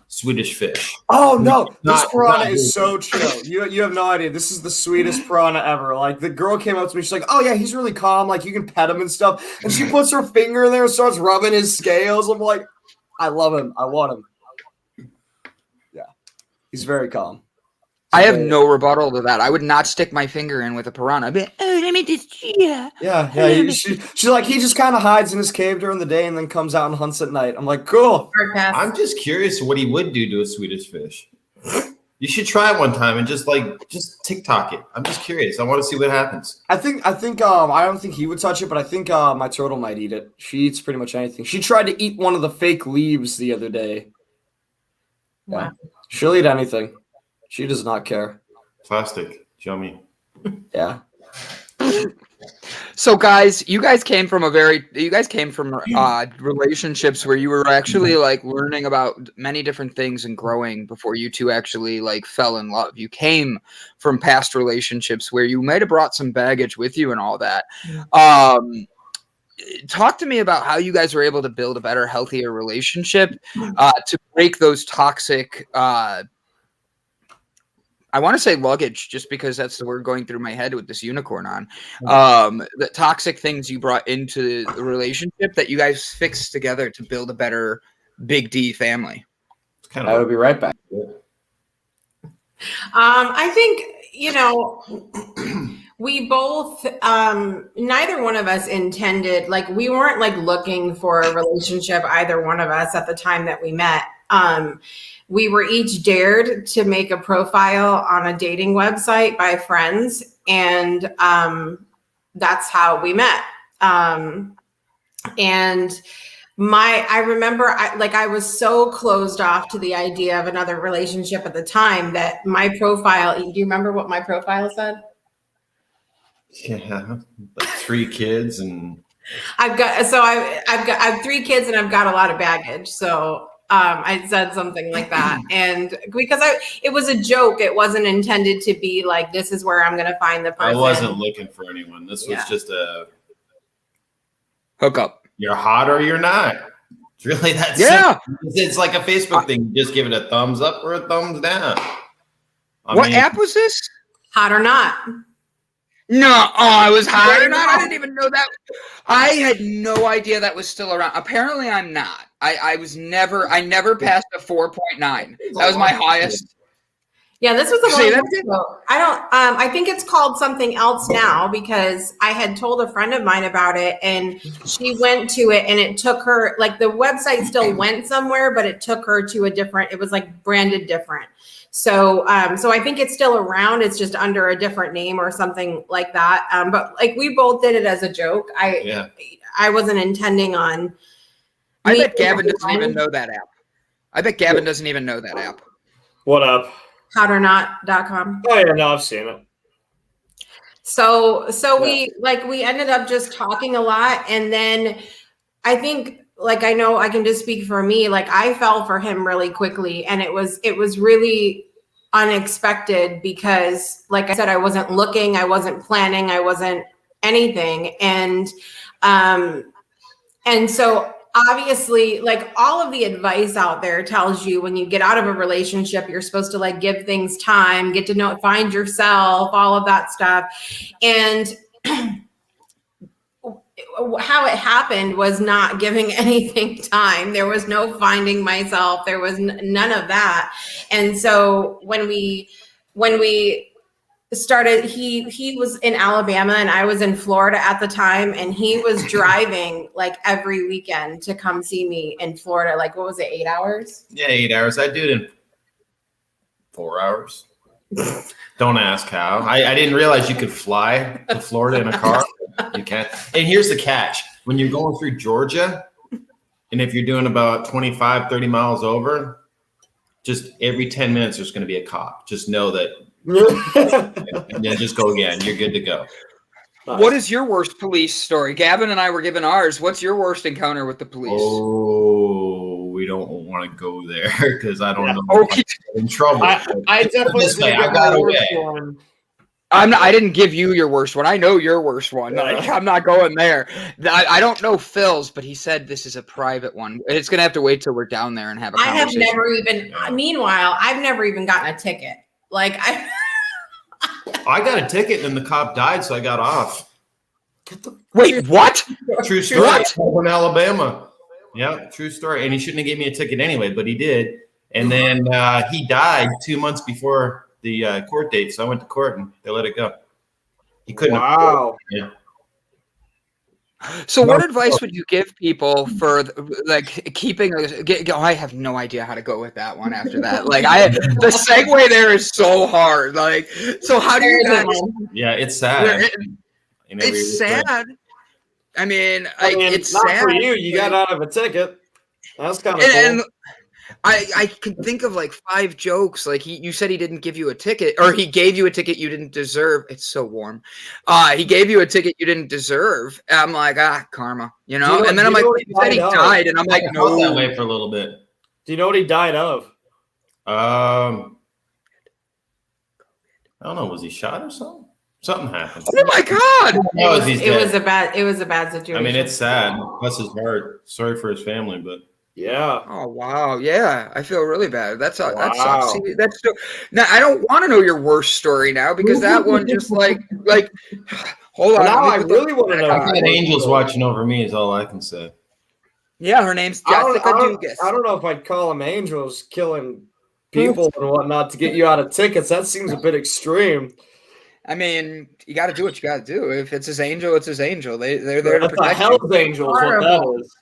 Swedish fish. Oh no, this piranha is so chill. You have no idea. This is the sweetest piranha ever. Like, the girl came up to me, she's like, "Oh yeah, he's really calm. Like, you can pet him and stuff." And she puts her finger in there and starts rubbing his scales. I'm like, I love him. I want him. Yeah, he's very calm. I have no rebuttal to that. I would not stick my finger in with a piranha. I'd be, let me just, Yeah. She's like, he just kind of hides in his cave during the day and then comes out and hunts at night. I'm like, cool. I'm just curious what he would do to a Swedish fish. You should try it one time and just TikTok it. I'm just curious. I want to see what happens. I think I don't think he would touch it, but I think my turtle might eat it. She eats pretty much anything. She tried to eat one of the fake leaves the other day. Yeah. Wow. She'll eat anything. She does not care. Plastic, yummy. Yeah. So, guys, you guys came from relationships where you were actually like learning about many different things and growing before you two actually like fell in love. You came from past relationships where you might have brought some baggage with you and all that. Talk to me about how you guys were able to build a better, healthier relationship to break those toxic. I want to say luggage, just because that's the word going through my head with this unicorn on. The toxic things you brought into the relationship that you guys fixed together to build a better Big D family. I will be right back. I think, we both, neither one of us intended, like, we weren't like looking for a relationship, either one of us, at the time that we met. We were each dared to make a profile on a dating website by friends, and that's how we met. And I remember I was so closed off to the idea of another relationship at the time that my profile, do you remember what my profile said? Yeah, like 3 kids and I've got 3 kids and I've got a lot of baggage. So I said something like that. And because it was a joke, it wasn't intended to be like, this is where I'm going to find the person. I wasn't looking for anyone. This was just a hookup. You're hot or you're not. It's really that Yeah. simple. It's like a Facebook thing. You just give it a thumbs up or a thumbs down. What app was this? Hot or Not. No, it was Hot or Not. I didn't even know that. I had no idea that was still around. Apparently, I'm not. I never passed a 4.9. That was my highest. Yeah, this was a long time ago. I think it's called something else now because I had told a friend of mine about it and she went to it and it took her, like the website still went somewhere, but it took her to it was like branded different. So I think it's still around. It's just under a different name or something like that. But like we both did it as a joke. I wasn't intending on. I bet Gavin doesn't even know that app. I bet Gavin doesn't even know that app. What up? Hotornot.com. Oh yeah, no, I've seen it. So we ended up just talking a lot, and then I think like I know I can just speak for me. Like I fell for him really quickly, and it was really unexpected because, like I said, I wasn't looking, I wasn't planning, I wasn't anything, and so. Obviously, like all of the advice out there tells you when you get out of a relationship, you're supposed to like give things time, get to know, find yourself, all of that stuff. And how it happened was not giving anything time. There was no finding myself. There was none of that. And so when we started, he was in Alabama and I was in Florida at the time, and he was driving like every weekend to come see me in Florida. Like, what was it, 8 hours? Yeah, 8 hours. I do it in 4 hours. Don't ask how. I didn't realize you could fly to Florida in a car. You can't. And here's the catch. When you're going through Georgia, and if you're doing about 25, 30 miles over, just every 10 minutes there's going to be a cop. Just know that. And then just go again. You're good to go. What is your worst police story? Gavin and I were given ours. What's your worst encounter with the police? Oh, we don't want to go there because I don't know. Okay. In trouble. I definitely I got away. I didn't give you your worst one. I know your worst one. Like, I'm not going there. I don't know Phil's, but he said this is a private one. It's gonna have to wait till we're down there and have a conversation. Meanwhile, I've never even gotten a ticket. Like I got a ticket and the cop died, so I got off. Wait, what? True story. In Alabama. Yeah, true story. And he shouldn't have gave me a ticket anyway, but he did. And then he died 2 months before the court date, so I went to court and they let it go. He couldn't. Wow. Yeah. So what advice would you give people for like keeping I have no idea how to go with that one after that. Like the segue there is so hard. Like, so how do you guys? Yeah, it's sad. It's sad. I mean, it's not sad for you. You got out of a ticket. That's kind of cool. And I can think of like 5 jokes. Like you said he didn't give you a ticket, or he gave you a ticket you didn't deserve. It's so warm. He gave you a ticket you didn't deserve. I'm like, karma, you know? And then I'm like, he said he died, and I'm like, no. I felt that way for a little bit. Do you know what he died of? I don't know. Was he shot or something? Something happened. Oh my God! It was a bad situation. I mean, it's sad. Bless his heart. Sorry for his family, but. Yeah. Oh wow. Yeah, I feel really bad. That sucks. See, now I don't want to know your worst story now because that one just like hold on. Now I really want to know. I got angels watching over me is all I can say. Yeah, her name's Jessica Dugas. I don't know if I'd call them angels killing people and whatnot to get you out of tickets. That seems a bit extreme. I mean, you got to do what you got to do. If it's his angel, it's his angel. They're there to protect you. Hell's angels. What that is.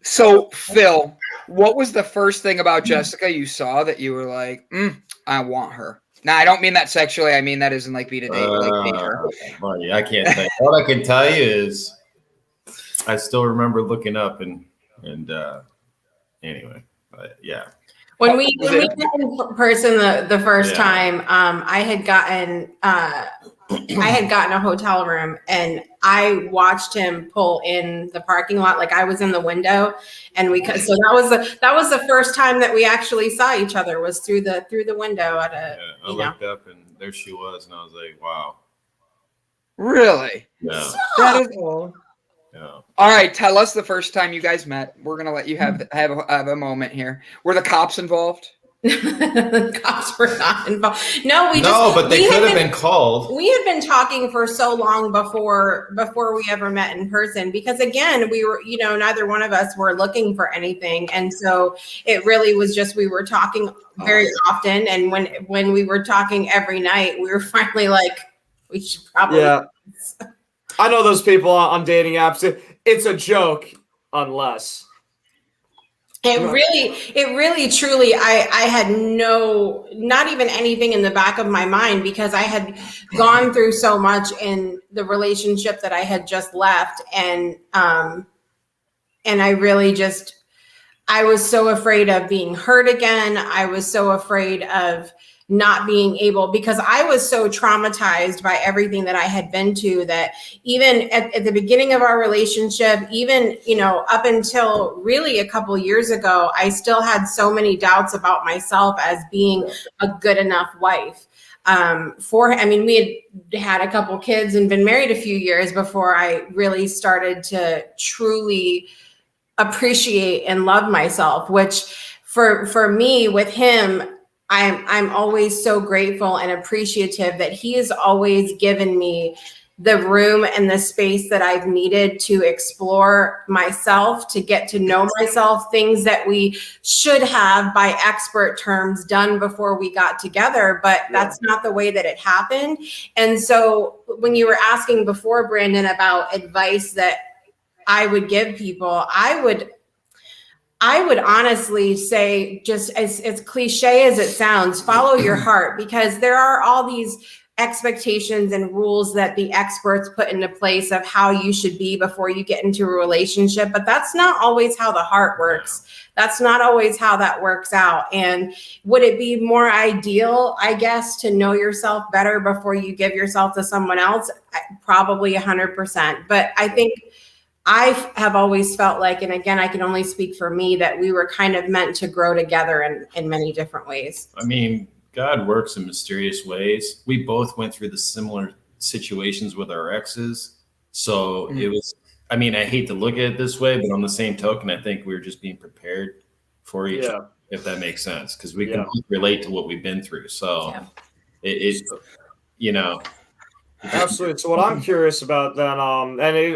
So, Phil, what was the first thing about Jessica you saw that you were like, I want her? Now, I don't mean that sexually. I mean that isn't like be to date, like date her. Funny. I can't say. All I can tell you is I still remember looking up and anyway, yeah. When we met in person the first time, I had gotten a hotel room and I watched him pull in the parking lot. Like I was in the window, and so that was the first time that we actually saw each other was through the window at a. I looked up and there she was, and I was like, wow. Really? Yeah. That is all. Yeah. All right, tell us the first time you guys met. We're gonna let you have a moment here. Were the cops involved? The cops were not involved. No, but they could have been called. We had been talking for so long before we ever met in person, because again, we were, neither one of us were looking for anything, and so it really was just we were talking very often, and when we were talking every night, we were finally like, we should probably. Yeah. I know those people on dating apps. It's a joke, unless. It really, truly, I had not even anything in the back of my mind, because I had gone through so much in the relationship that I had just left. And I really I was so afraid of being hurt again. I was so afraid of not being able, because I was so traumatized by everything that I had been to, that even at the beginning of our relationship, even, up until really a couple years ago, I still had so many doubts about myself as being a good enough wife. We had a couple kids and been married a few years before I really started to truly appreciate and love myself, which for me with him, I'm always so grateful and appreciative that he has always given me the room and the space that I've needed to explore myself, to get to know myself, things that we should have, by expert terms, done before we got together, but that's not the way that it happened. And so when you were asking before, Brandon, about advice that I would give people, I would honestly say, just as cliche as it sounds, follow your heart, because there are all these expectations and rules that the experts put into place of how you should be before you get into a relationship. But that's not always how the heart works. That's not always how that works out. And would it be more ideal, I guess, to know yourself better before you give yourself to someone else? Probably 100%. But I think I have always felt like, and again, I can only speak for me, that we were kind of meant to grow together in many different ways. I mean, God works in mysterious ways. We both went through the similar situations with our exes. So it was, I hate to look at it this way, but on the same token, I think we were just being prepared for each other, if that makes sense, because we can both relate to what we've been through. So Absolutely. So what I'm curious about then,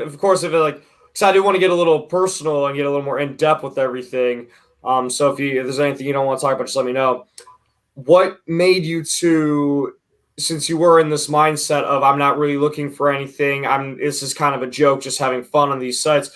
of course, if because I do want to get a little personal and get a little more in depth with everything. So if there's anything you don't want to talk about, just let me know. What made you since you were in this mindset of, I'm not really looking for anything, this is kind of a joke, just having fun on these sites.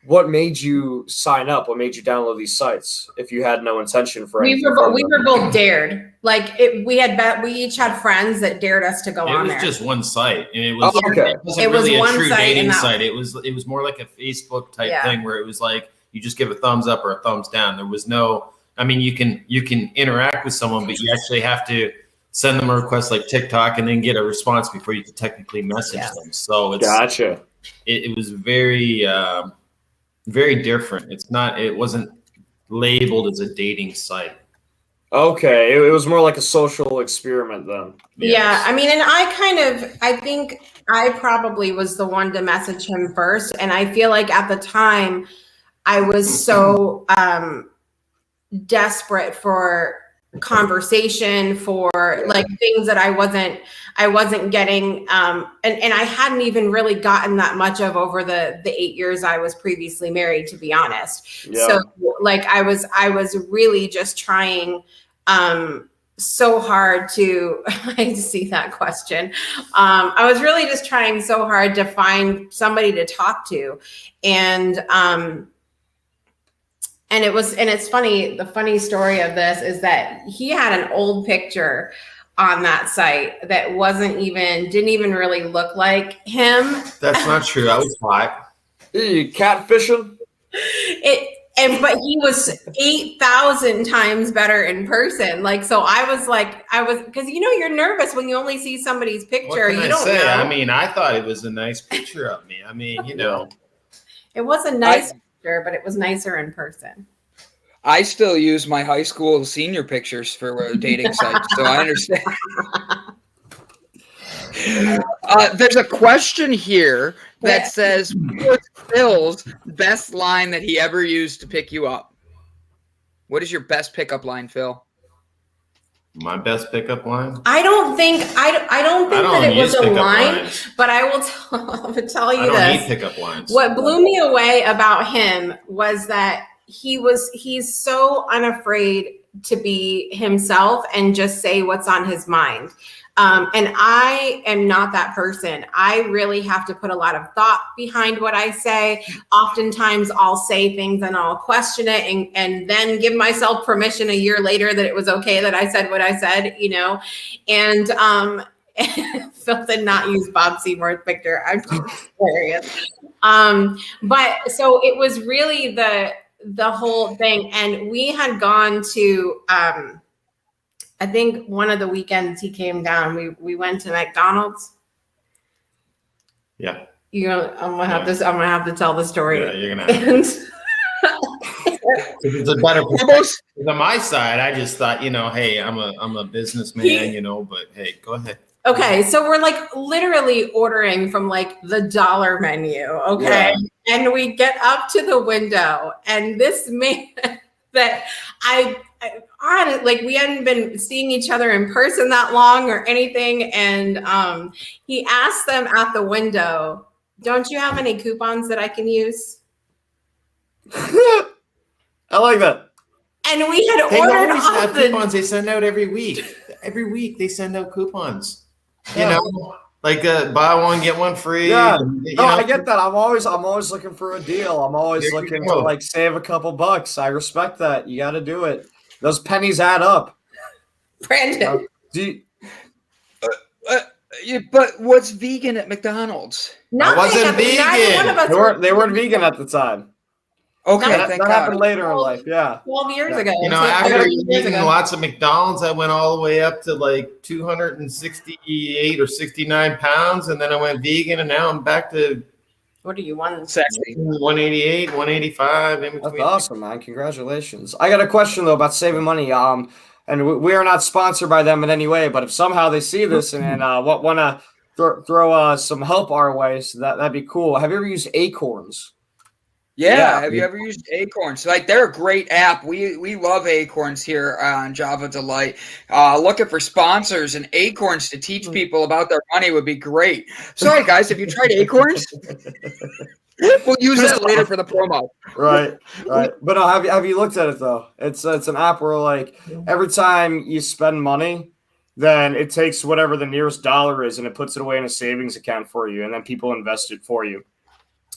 What made you sign up? What made you download these sites if you had no intention for anything? We were both dared. We each had friends that dared us to go on there. It was just one site, and it wasn't really a true dating site. It was more like a Facebook type thing, where it was like you just give a thumbs up or a thumbs down. There was no, you can interact with someone, but you actually have to send them a request like TikTok and then get a response before you can technically message them. So it's gotcha. It was very very different. It wasn't labeled as a dating site. Okay. It was more like a social experiment then. Yes. Yeah. And I think I probably was the one to message him first. And I feel like at the time I was so desperate for conversation, for things that I wasn't getting, and I hadn't even really gotten that much of over the 8 years I was previously married, to be honest. Yeah. So I was really just trying so hard to I see that question. I was really just trying so hard to find somebody to talk to, and it's funny. The funny story of this is that he had an old picture on that site that didn't even really look like him. That's not true. I was hot. You catfishing? But he was 8,000 times better in person. So I was because you're nervous when you only see somebody's picture. What can I say? I thought it was a nice picture of me. It was a nice picture, but it was nicer in person. I still use my high school senior pictures for dating sites, so I understand. There's a question here that says, what's Phil's best line that he ever used to pick you up? What is your best pickup line, Phil? My best pickup line? I don't think that it was a line, lines. but I will tell you I don't this. need pickup lines. What blew me away about him was that he's so unafraid to be himself and just say what's on his mind. And I am not that person. I really have to put a lot of thought behind what I say. Oftentimes I'll say things and I'll question it and then give myself permission a year later that it was okay that I said what I said, you know? And, Phil did not use Bob Seymour's picture. I'm hilarious. But so it was really the whole thing. And we had gone to, I think one of the weekends he came down, we went to McDonald's. Yeah. I'm gonna have to tell the story. Yeah, you're gonna have to. It's a better perspective. On my side, I just thought, hey, I'm a businessman, but hey, go ahead. Okay, so we're like literally ordering from like the dollar menu, okay? Yeah. And we get up to the window, and this man that we hadn't been seeing each other in person that long or anything, and he asked them at the window, "Don't you have any coupons that I can use?" I like that. And we had they ordered always off have coupons they send out every week. Every week they send out coupons. Yeah. Like buy one get one free. Yeah, I get that. I'm always looking for a deal. I'm always looking to like save a couple bucks. I respect that. You got to do it. Those pennies add up. Brandon, but what's vegan at McDonald's? I wasn't vegan. They weren't vegan at the time. Okay, that happened later in life. Yeah, 12 years ago. After eating lots of McDonald's, I went all the way up to like 268 or 69 pounds, and then I went vegan, and now I'm back to. What are you, 188, 185 in between. That's awesome, man! Congratulations. I got a question though about saving money. And we are not sponsored by them in any way, but if somehow they see this and want to throw some help our way, so that'd be cool. Have you ever used Acorns? Yeah. Have you ever used Acorns? Like, they're a great app. We love Acorns here on Java Delight. Looking for sponsors, and Acorns to teach people about their money would be great. Sorry, guys, have you tried Acorns? We'll use that later for the promo. Right. But have you looked at it though? It's an app where like every time you spend money, then it takes whatever the nearest dollar is and it puts it away in a savings account for you, and then people invest it for you.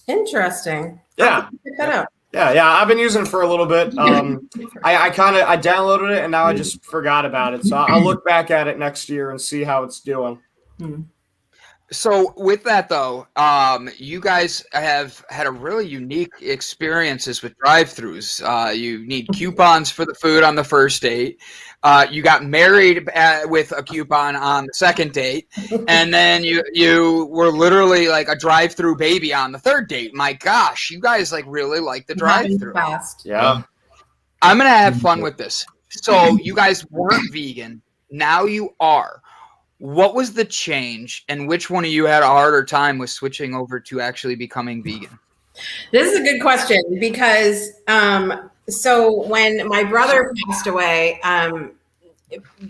Interesting. Yeah. Check that out. Yeah. I've been using it for a little bit. I downloaded it and now I just forgot about it. So I'll look back at it next year and see how it's doing. So with that though, you guys have had a really unique experiences with drive-thrus. You need coupons for the food on the first date. You got married with a coupon on the second date, and then you were literally like a drive-through baby on the third date. My gosh, you guys like really like the drive-through. Yeah, I'm gonna have fun with this. So you guys weren't vegan, now you are. What was the change, and which one of you had a harder time with switching over to actually becoming vegan? This is a good question because so when my brother passed away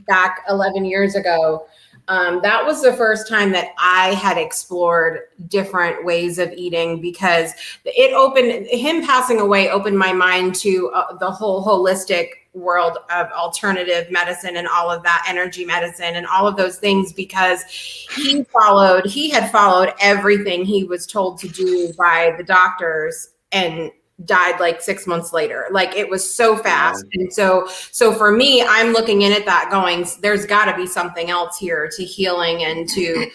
back 11 years ago, that was the first time that I had explored different ways of eating, because him passing away opened my mind to the whole holistic world of alternative medicine and all of that, energy medicine and all of those things, because he had followed everything he was told to do by the doctors and died like 6 months later. Like, it was so fast. And so for me, I'm looking in at that going, there's got to be something else here to healing and to,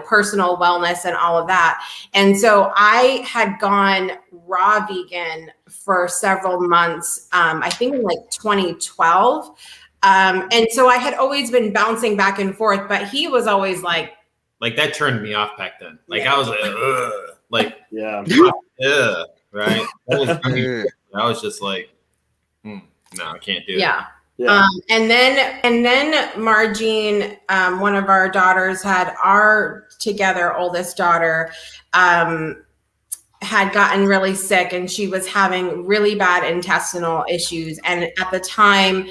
personal wellness and all of that. And so I had gone raw vegan for several months, I think in like 2012. And so I had always been bouncing back and forth, but he was always like that turned me off back then. Like, yeah. I was like, ugh. Like, yeah. Right. I was just like, no, I can't do it. Yeah. Yeah. And then Margine, one of our daughters, had our oldest daughter, had gotten really sick, and she was having really bad intestinal issues. And at the time,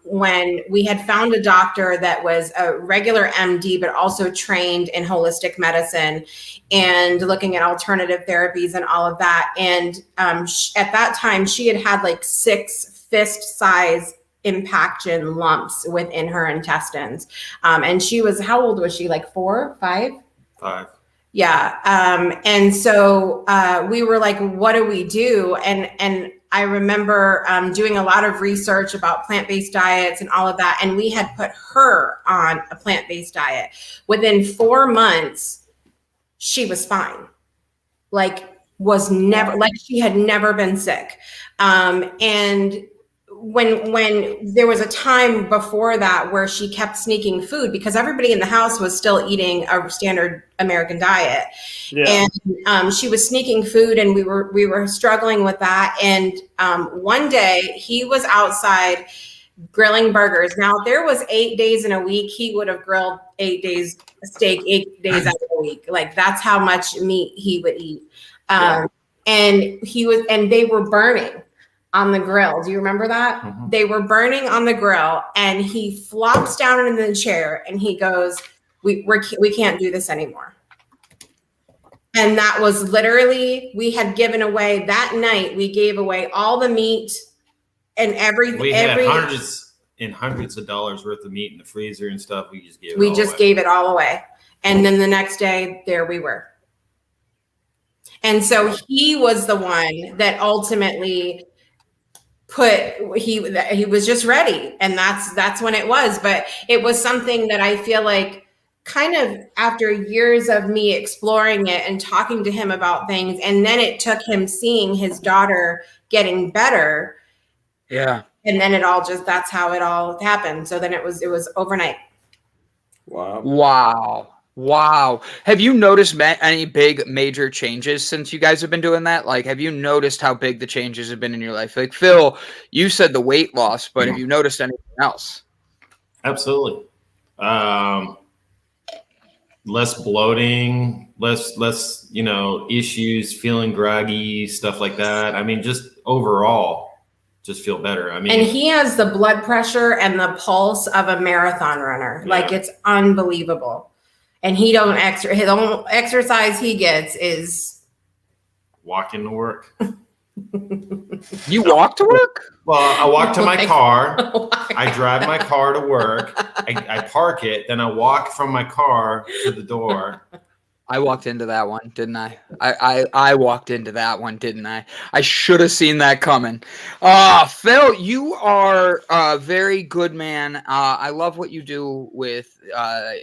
when we had found a doctor that was a regular MD, but also trained in holistic medicine and looking at alternative therapies and all of that. And at that time, she had like 6 fist-size impaction lumps within her intestines. And she was, how old was she? Like 4, 5? 5. Yeah. And so we were like, what do we do? And I remember doing a lot of research about plant-based diets and all of that. And we had put her on a plant-based diet. Within 4 months, she was fine. Like she had never been sick. And when there was a time before that where she kept sneaking food because everybody in the house was still eating a standard American diet. Yeah. And she was sneaking food, and we were struggling with that. And one day he was outside grilling burgers. Now, if there was 8 days in a week, he would have grilled 8 days steak 8 days out of the week. Like, that's how much meat he would eat. And they were burning on the grill. Do you remember that? Mm-hmm. They were burning on the grill, and he flops down in the chair and he goes, we can't do this anymore. And that was literally, we had given away that night. We gave away all the meat and everything. We had hundreds of dollars worth of meat in the freezer and stuff. We just gave it all away. And then the next day, there we were. And so he was the one that ultimately he was just ready, and that's when it was. But it was something that I feel like, kind of after years of me exploring it and talking to him about things, and then it took him seeing his daughter getting better. Yeah. And then that's how it all happened. So then it was overnight. Wow. Have you noticed any big major changes since you guys have been doing that? Like, have you noticed how big the changes have been in your life? Like, Phil, you said the weight loss, but have you noticed anything else? Absolutely. Less bloating, less, issues, feeling groggy, stuff like that. I mean, just overall, just feel better. I mean, and he has the blood pressure and the pulse of a marathon runner. Yeah. Like, it's unbelievable. And his only exercise he gets is walking to work. You walk to work? Well, I walk to my car. I drive my car to work. I park it. Then I walk from my car to the door. I walked into that one, didn't I? I walked into that one, didn't I? I should have seen that coming. Phil, you are a very good man. I love what you do with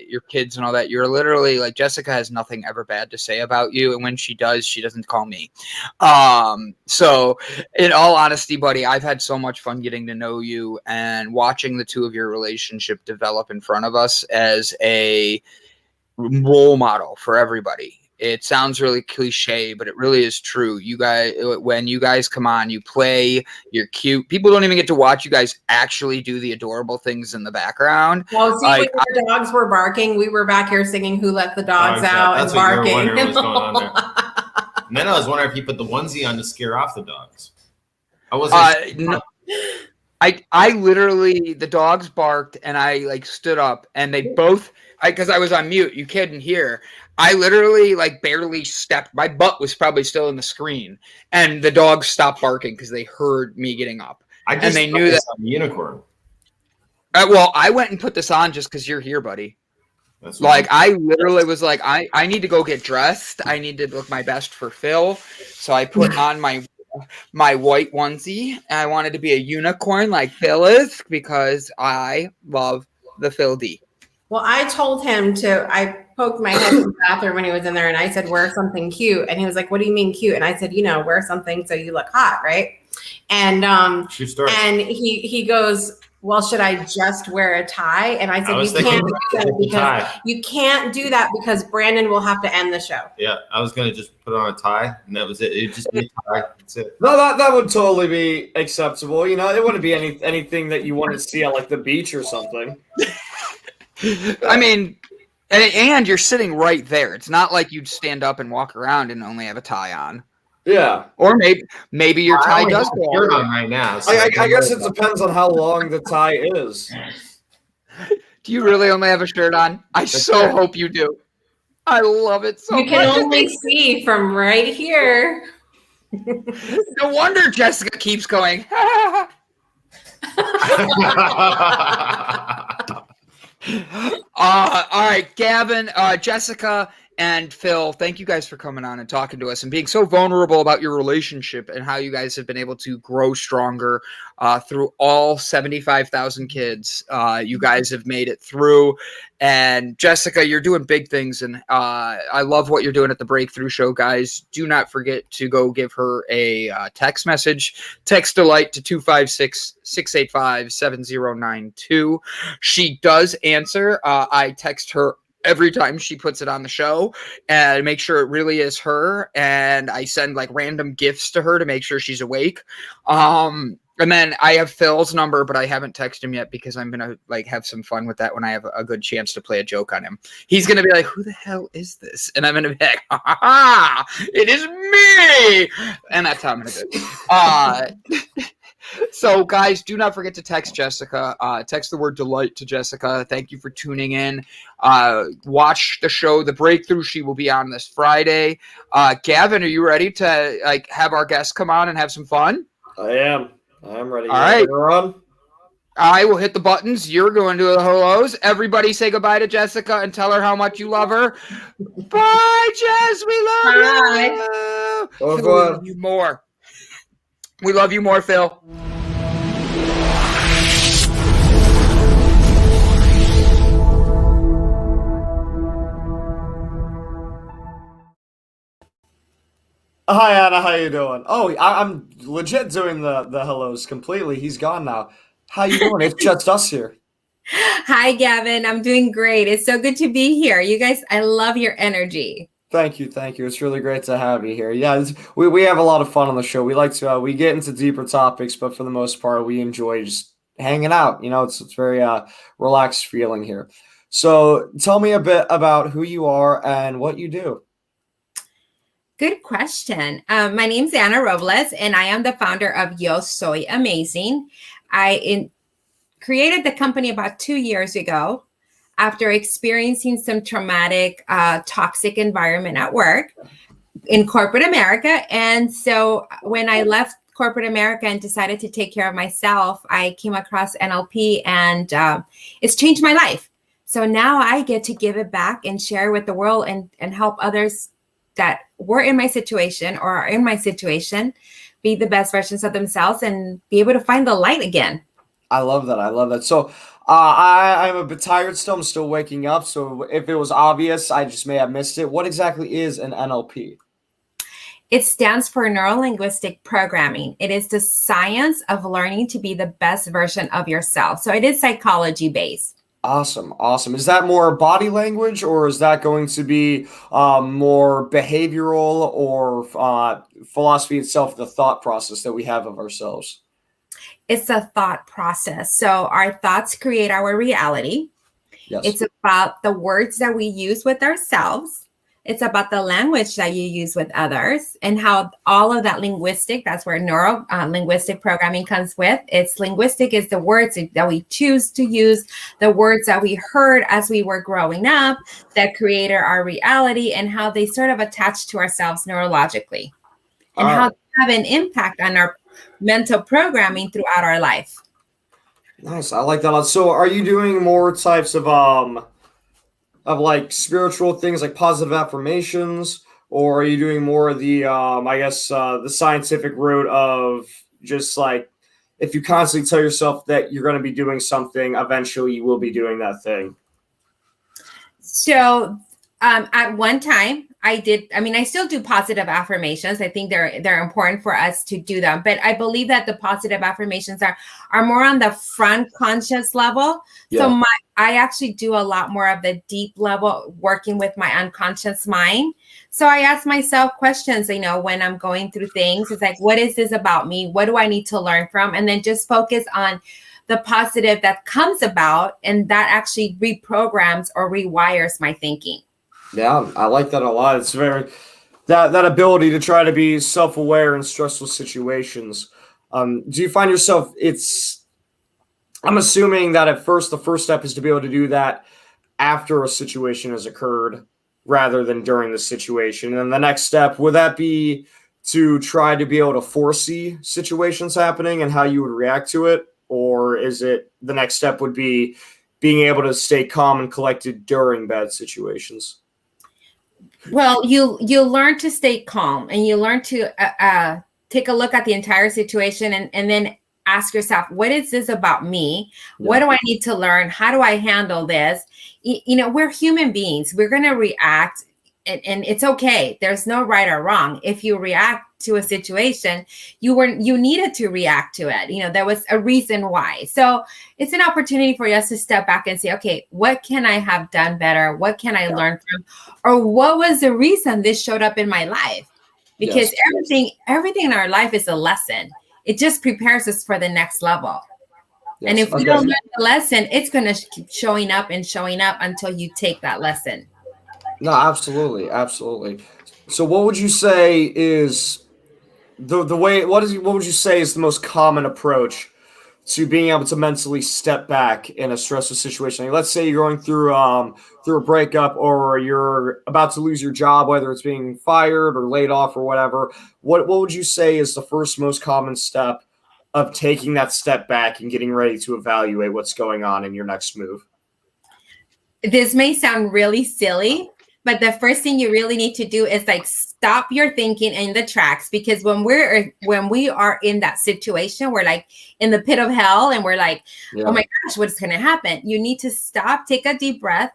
your kids and all that. You're literally like, Jessica has nothing ever bad to say about you. And when she does, she doesn't call me. So in all honesty, buddy, I've had so much fun getting to know you and watching the two of your relationship develop in front of us as a role model for everybody. It sounds really cliche, but it really is true. You guys, when you guys come on, you play, you're cute. People don't even get to watch you guys actually do the adorable things in the background. Well, see, when the dogs were barking, we were back here singing "Who Let the Dogs Out" and barking. What was going on there. And then I was wondering if you put the onesie on to scare off the dogs. I wasn't. No. I literally, the dogs barked and I like stood up and they both, because I was on mute, you couldn't hear. I literally like barely stepped. My butt was probably still in the screen, and the dogs stopped barking because they heard me getting up. And they knew that unicorn. Well, I went and put this on just because you're here, buddy. Like, I literally was like, I need to go get dressed. I need to look my best for Phil. So I put on my white onesie, and I wanted to be a unicorn like Phil is because I love the Phil D. Well, I told him I poked my head in the bathroom when he was in there, and I said, wear something cute. And he was like, what do you mean cute? And I said, wear something so you look hot, right? And he goes, well, should I just wear a tie? And I said, you can't do that because Brandon will have to end the show. Yeah, I was going to just put on a tie, and that was it. It'd just be a tie. That's it. No, that would totally be acceptable. You know, it wouldn't be anything that you want to see at like the beach or something. I mean, and you're sitting right there. It's not like you'd stand up and walk around and only have a tie on. Yeah. Or maybe your tie does go on right now. So I guess it depends on how long the tie is. Do you really only have a shirt on? I so hope you do. I love it so much. You can only see from right here. No wonder Jessica keeps going. All right, Gavin, Jessica, and Phil, thank you guys for coming on and talking to us and being so vulnerable about your relationship and how you guys have been able to grow stronger through all 75,000 kids. You guys have made it through. And Jessica, you're doing big things. And I love what you're doing at the Breakthrough Show, guys. Do not forget to go give her a text message. Text Delight to 256-685-7092. She does answer. I text her every time she puts it on the show and make sure it really is her. And I send like random gifts to her to make sure she's awake. And then I have Phil's number, but I haven't texted him yet because I'm going to like have some fun with that when I have a good chance to play a joke on him. He's going to be like, who the hell is this? And I'm going to be like, ha ha ha, it is me. And that's how I'm going to do it. So, guys, do not forget to text Jessica. Text the word delight to Jessica. Thank you for tuning in. Watch the show, The Breakthrough. She will be on this Friday. Gavin, are you ready to like have our guests come on and have some fun? I am. I'm ready. All right. We're on. I will hit the buttons. You're going to the hellos. Everybody say goodbye to Jessica and tell her how much you love her. Bye, Jess. We love you. Oh, Phil, we love you more. We love you more, Phil. Hi, Anna. How you doing? Oh, I'm legit doing the hellos completely. He's gone now. How you doing? It's just us here. Hi, Gavin. I'm doing great. It's so good to be here. You guys, I love your energy. Thank you. It's really great to have you here. Yeah, we have a lot of fun on the show. We like to we get into deeper topics, but for the most part, we enjoy just hanging out. You know, it's very relaxed feeling here. So tell me a bit about who you are and what you do. Good question. My name's Anna Robles, and I am the founder of Yo Soy Amazing. I created the company about 2 years ago after experiencing some traumatic, toxic environment at work in corporate America. And so when I left corporate America and decided to take care of myself, I came across NLP, and it's changed my life. So now I get to give it back and share with the world and help others that were in my situation or are in my situation be the best versions of themselves and be able to find the light again. I love that. So I'm a bit tired still. I'm still waking up. So if it was obvious, I just may have missed it. What exactly is an NLP? It stands for Neuro-Linguistic Programming. It is the science of learning to be the best version of yourself. So it is psychology based. Awesome. Is that more body language, or is that going to be more behavioral or philosophy itself, the thought process that we have of ourselves? It's a thought process. So our thoughts create our reality. Yes. It's about the words that we use with ourselves. It's about the language that you use with others and how all of that linguistic, that's where neuro-linguistic programming comes with. It's linguistic is the words that we choose to use, the words that we heard as we were growing up that created our reality and how they sort of attach to ourselves neurologically and how they have an impact on our mental programming throughout our life. Nice. I like that a lot. So are you doing more types of like spiritual things like positive affirmations, or are you doing more of the the scientific route of just like if you constantly tell yourself that you're going to be doing something, eventually you will be doing that thing? So at one time I still do positive affirmations. I think they're important for us to do them, but I believe that the positive affirmations are more on the front conscious level. Yeah. So I actually do a lot more of the deep level, working with my unconscious mind. So I ask myself questions, when I'm going through things. It's like, what is this about me? What do I need to learn from? And then just focus on the positive that comes about, and that actually reprograms or rewires my thinking. Yeah, I like that a lot. It's very that ability to try to be self-aware in stressful situations. Do you find yourself? I'm assuming that at first the first step is to be able to do that after a situation has occurred, rather than during the situation. And the next step, would that be to try to be able to foresee situations happening and how you would react to it, or is it the next step would be being able to stay calm and collected during bad situations? Well, you learn to stay calm, and you learn to take a look at the entire situation, and then ask yourself, what is this about me? Yeah. What do I need to learn? How do I handle this? We're human beings. We're going to react, and it's okay. There's no right or wrong. If you react to a situation, you needed to react to it. There was a reason why. So it's an opportunity for us to step back and say, okay, what can I have done better? What can I learn from? Or what was the reason this showed up in my life? Because everything in our life is a lesson. It just prepares us for the next level. Yes. And if we don't learn the lesson, it's going to keep showing up until you take that lesson. No, absolutely. Absolutely. So what would you say is what would you say is the most common approach to being able to mentally step back in a stressful situation? Like, let's say you're going through a breakup, or you're about to lose your job, whether it's being fired or laid off or whatever. What would you say is the first most common step of taking that step back and getting ready to evaluate what's going on in your next move? This may sound really silly, but the first thing you really need to do is stop your thinking in the tracks, because when we are in that situation, we're like in the pit of hell, and we're like, oh my gosh, what's going to happen? You need to stop, take a deep breath,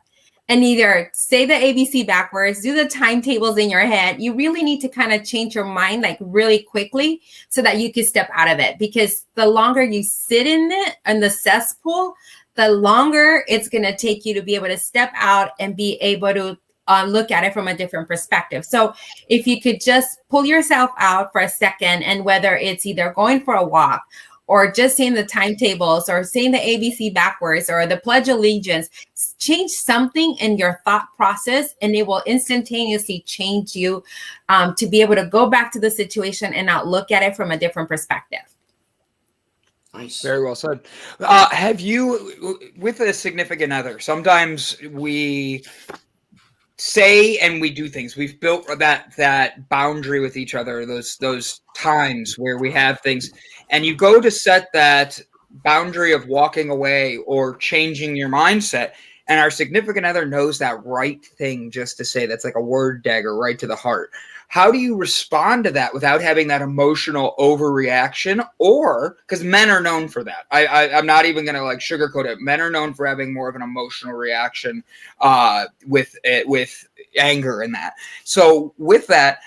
and either say the ABC backwards, do the timetables in your head. You really need to kind of change your mind really quickly so that you can step out of it, because the longer you sit in the cesspool, the longer it's going to take you to be able to step out and be able to look at it from a different perspective. So if you could just pull yourself out for a second, and whether it's either going for a walk, or just saying the timetables, or saying the ABC backwards, or the Pledge of Allegiance, change something in your thought process, and it will instantaneously change you to be able to go back to the situation and not look at it from a different perspective. Nice. Very well said. Have you, with a significant other, sometimes we say and we do things. We've built that boundary with each other, those times where we have things, and you go to set that boundary of walking away or changing your mindset, and our significant other knows that right thing just to say. That's like a word dagger right to the heart. How do you respond to that without having that emotional overreaction? Or, because men are known for that. I'm not even going to sugarcoat it. Men are known for having more of an emotional reaction with anger and that. So with that,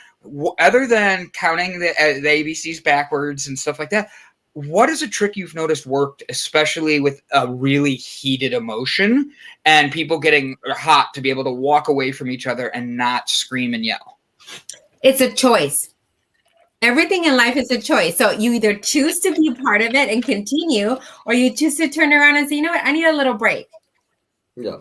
other than counting the ABCs backwards and stuff like that, what is a trick you've noticed worked, especially with a really heated emotion and people getting hot, to be able to walk away from each other and not scream and yell? It's a choice. Everything in life is a choice. So you either choose to be a part of it and continue, or you choose to turn around and say, you know what, I need a little break. Yeah.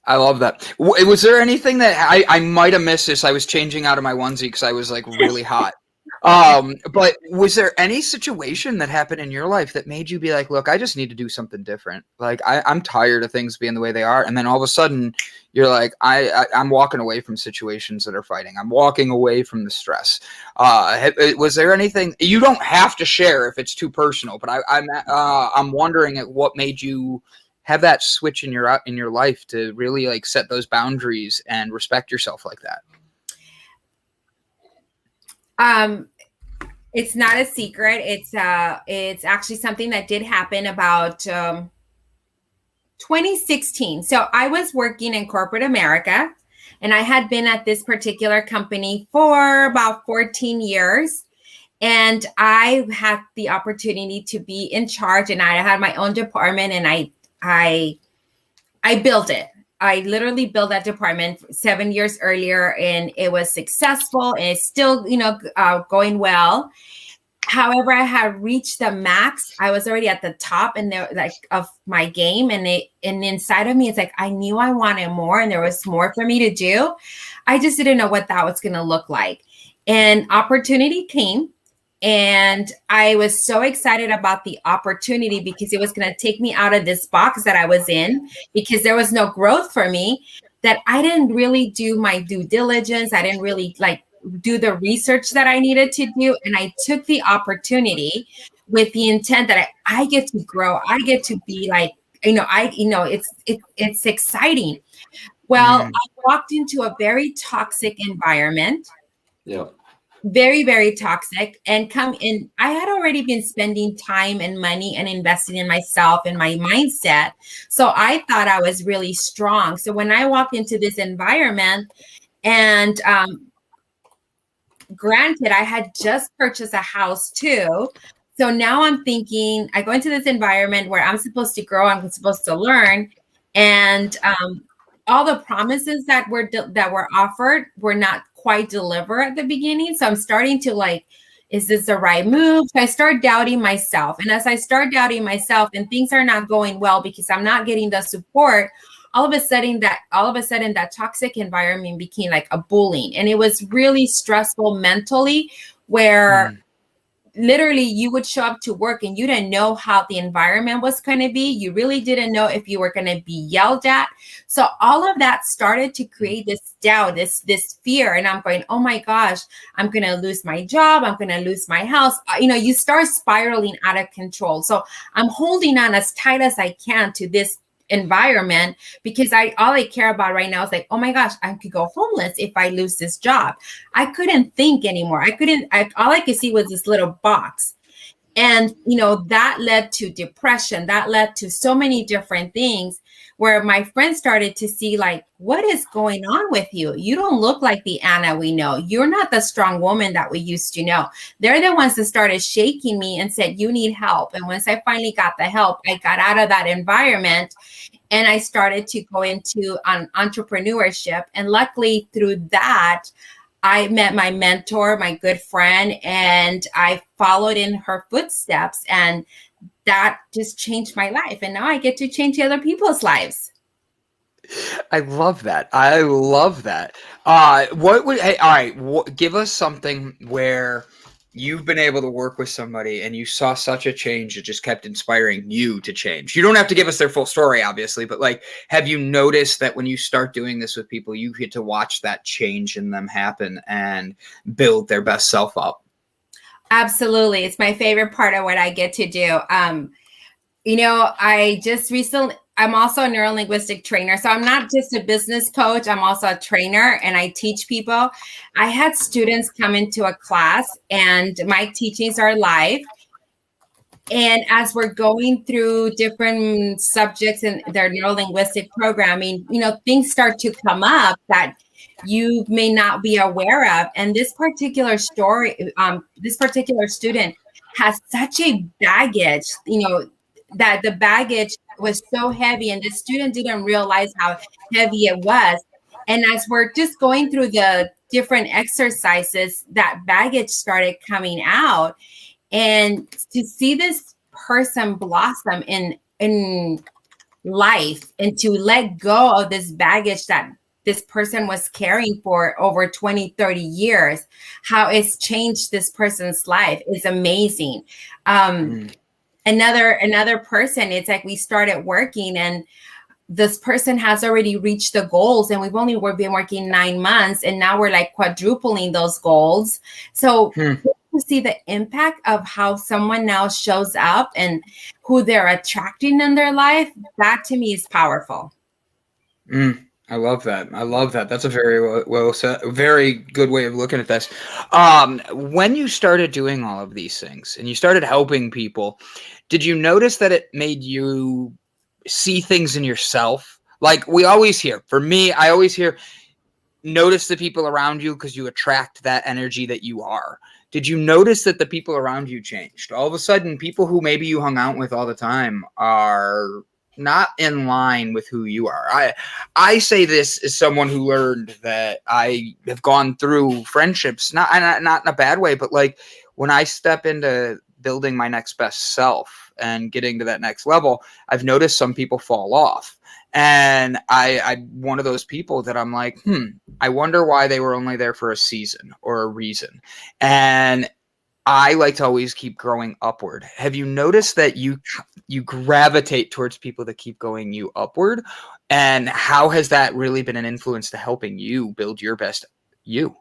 I love that. Was there anything that I might have missed this? I was changing out of my onesie because I was really hot. But was there any situation that happened in your life that made you be like, look, I just need to do something different. I'm tired of things being the way they are. And then all of a sudden you're like, I'm walking away from situations that are fighting. I'm walking away from the stress. Was there anything? You don't have to share if it's too personal, but I'm wondering what made you have that switch in your life to really set those boundaries and respect yourself like that. It's not a secret. It's actually something that did happen about 2016. So I was working in corporate America, And I had been at this particular company for about 14 years. And I had the opportunity to be in charge, and I had my own department, and I built it. I literally built that department 7 years earlier, and it was successful, and it's still, going well. However, I had reached the max. I was already at the top and of my game, and inside of me, it's like I knew I wanted more, and there was more for me to do. I just didn't know what that was going to look like. And opportunity came. And I was so excited about the opportunity because it was going to take me out of this box that I was in, because there was no growth for me, that I didn't really do my due diligence. I didn't really do the research that I needed to do. And I took the opportunity with the intent that I get to grow. I get to be it's exciting. Well, I walked into a very toxic environment. Yeah. Very, very toxic, and I had already been spending time and money and investing in myself and my mindset. So I thought I was really strong. So when I walked into this environment, and granted, I had just purchased a house too. So now I'm thinking, I go into this environment where I'm supposed to grow, I'm supposed to learn, and all the promises that were offered were not quite deliver at the beginning. So I'm starting to is this the right move? So I start doubting myself. And as I start doubting myself and things are not going well because I'm not getting the support, all of a sudden that toxic environment became like a bullying. And it was really stressful mentally, where literally you would show up to work and you didn't know how the environment was going to be. You really didn't know if you were going to be yelled at. So all of that started to create this doubt, this fear. And I'm going, oh my gosh, I'm going to lose my job. I'm going to lose my house. You start spiraling out of control. So I'm holding on as tight as I can to this environment, because all I care about right now is oh my gosh, I could go homeless if I lose this job. I couldn't think anymore. All I could see was this little box. And, that led to depression. That led to so many different things, where my friends started to see what is going on with you? You don't look like the Anna we know. You're not the strong woman that we used to know. They're the ones that started shaking me and said, you need help. And once I finally got the help, I got out of that environment and I started to go into entrepreneurship. And luckily through that, I met my mentor, my good friend, and I followed in her footsteps, and that just changed my life. And now I get to change other people's lives. I love that. Give us something where you've been able to work with somebody and you saw such a change that just kept inspiring you to change. You don't have to give us their full story, obviously, but have you noticed that when you start doing this with people, you get to watch that change in them happen and build their best self up? Absolutely. It's my favorite part of what I get to do. I'm also a neurolinguistic trainer. So I'm not just a business coach. I'm also a trainer, and I teach people. I had students come into a class, and my teachings are live. And as we're going through different subjects in their neurolinguistic programming, things start to come up that you may not be aware of. And this particular student has such a baggage, that the baggage was so heavy, and the student didn't realize how heavy it was. And as we're just going through the different exercises, that baggage started coming out. And to see this person blossom in life, and to let go of this baggage that this person was carrying for over 20, 30 years, how it's changed this person's life is amazing. Another person, it's we started working, and this person has already reached the goals, and we've only been working 9 months, and now we're quadrupling those goals. So to see the impact of how someone now shows up and who they're attracting in their life, that to me is powerful. I love that. That's a very well said, very good way of looking at this. When you started doing all of these things and you started helping people, did you notice that it made you see things in yourself? We always hear, for me, I always hear, notice the people around you because you attract that energy that you are. Did you notice that the people around you changed? All of a sudden, people who maybe you hung out with all the time are not in line with who you are. I say this as someone who learned that I have gone through friendships, not in a bad way, but like when I step into building my next best self and getting to that next level, I've noticed some people fall off. And I'm one of those people that I'm like, I wonder why they were only there for a season or a reason. And I like to always keep growing upward. Have you noticed that you gravitate towards people that keep going you upward? And how has that really been an influence to helping you build your best you?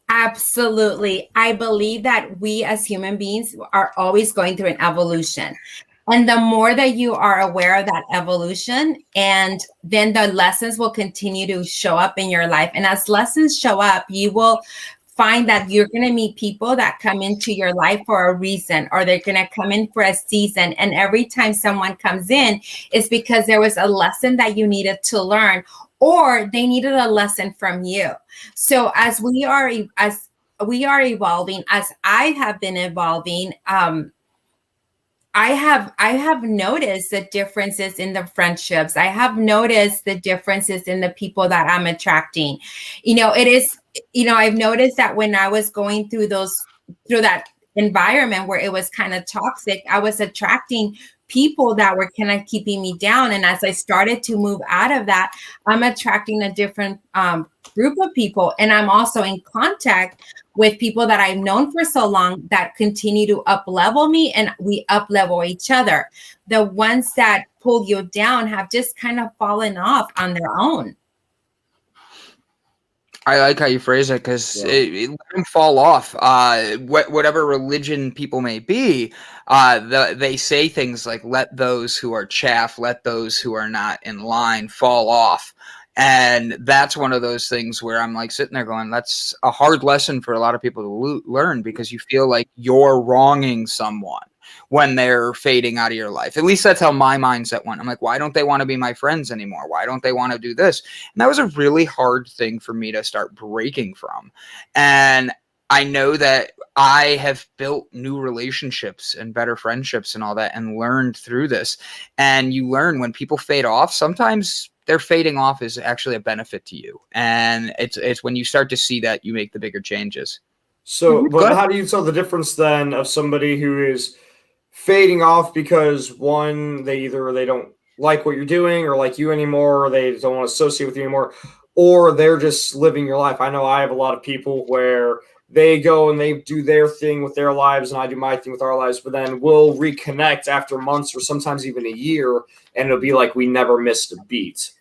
Absolutely. I believe that we as human beings are always going through an evolution. And the more that you are aware of that evolution, and then the lessons will continue to show up in your life. And as lessons show up, you will find that you're going to meet people that come into your life for a reason, or they're going to come in for a season. And every time someone comes in, it's because there was a lesson that you needed to learn, or they needed a lesson from you. So as we are evolving, as I have been evolving, I have noticed the differences in the friendships. I have noticed the differences in the people that I'm attracting. I've noticed that when I was going through that environment where it was kind of toxic, I was attracting people that were kind of keeping me down. And as I started to move out of that, I'm attracting a different group of people. And I'm also in contact with people that I've known for so long that continue to up-level me, and we up-level each other. The ones that pull you down have just kind of fallen off on their own. I like how you phrase it, because it let them fall off. Whatever religion people may be, they say things like, let those who are chaff, let those who are not in line fall off. And that's one of those things where I'm like sitting there going, that's a hard lesson for a lot of people to learn, because you feel like you're wronging someone when they're fading out of your life. At least that's how my mindset went. I'm like, why don't they want to be my friends anymore? Why don't they want to do this? And that was a really hard thing for me to start breaking from. And I know that I have built new relationships and better friendships and all that, and learned through this. And you learn when people fade off, sometimes their fading off is actually a benefit to you. And it's when you start to see that, you make the bigger changes. So, but how do you tell the difference then of somebody who is fading off because, one, they don't like what you're doing or like you anymore, or they don't want to associate with you anymore, or they're just living your life? I know I have a lot of people where they go and they do their thing with their lives and I do my thing with our lives, but then we'll reconnect after months or sometimes even a year, and it'll be like we never missed a beat.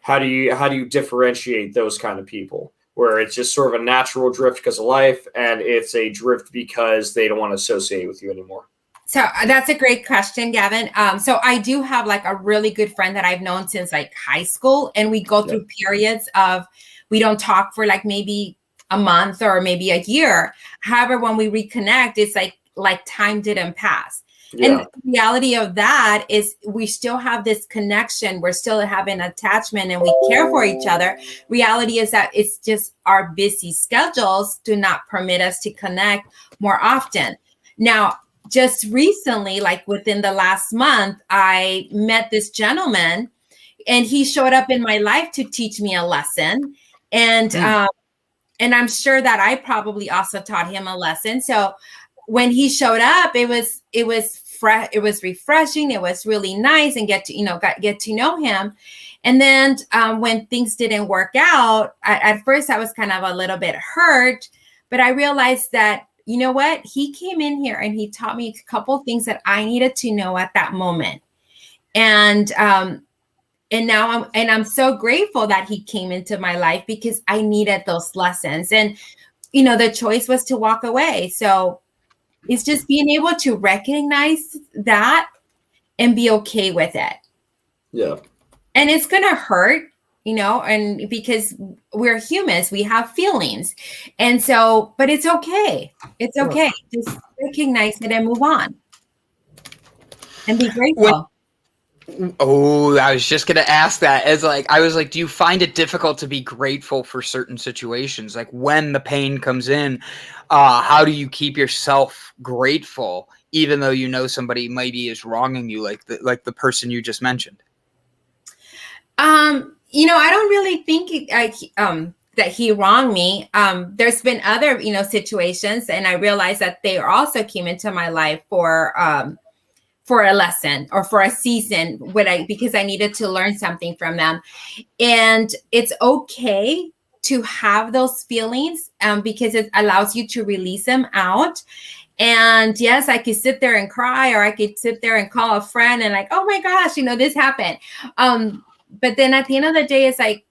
How do you differentiate those kind of people where it's just sort of a natural drift because of life, and it's a drift because they don't want to associate with you anymore? So that's a great question, Gavin. So I do have like a really good friend that I've known since like high school, and we go through periods of we don't talk for like maybe a month or maybe a year. However, when we reconnect, it's like time didn't pass. Yeah. And the reality of that is we still have this connection. We're still having attachment and we care for each other. Reality is that it's just our busy schedules do not permit us to connect more often. Now, just recently, like within the last month, I met this gentleman, and he showed up in my life to teach me a lesson. And I'm sure that I probably also taught him a lesson. So when he showed up, it was refreshing. It was really nice, and get to know him. And then when things didn't work out, at first I was kind of a little bit hurt, but I realized that, you know what? He came in here and he taught me a couple things that I needed to know at that moment. And now I'm so grateful that he came into my life, because I needed those lessons. And, the choice was to walk away. So it's just being able to recognize that and be okay with it. Yeah. And it's going to hurt, and because we're humans, we have feelings. And so, but it's okay. It's okay. Just recognize it and move on and be grateful. Oh, I was just gonna ask that. I was like, do you find it difficult to be grateful for certain situations? Like when the pain comes in, how do you keep yourself grateful, even though you know somebody maybe is wronging you, like the person you just mentioned? I don't really think that he wronged me. There's been other, situations, and I realized that they also came into my life for a lesson or for a season because I needed to learn something from them. And it's okay to have those feelings because it allows you to release them out. And yes, I could sit there and cry, or I could sit there and call a friend and like, oh my gosh, this happened. But then at the end of the day, it's like,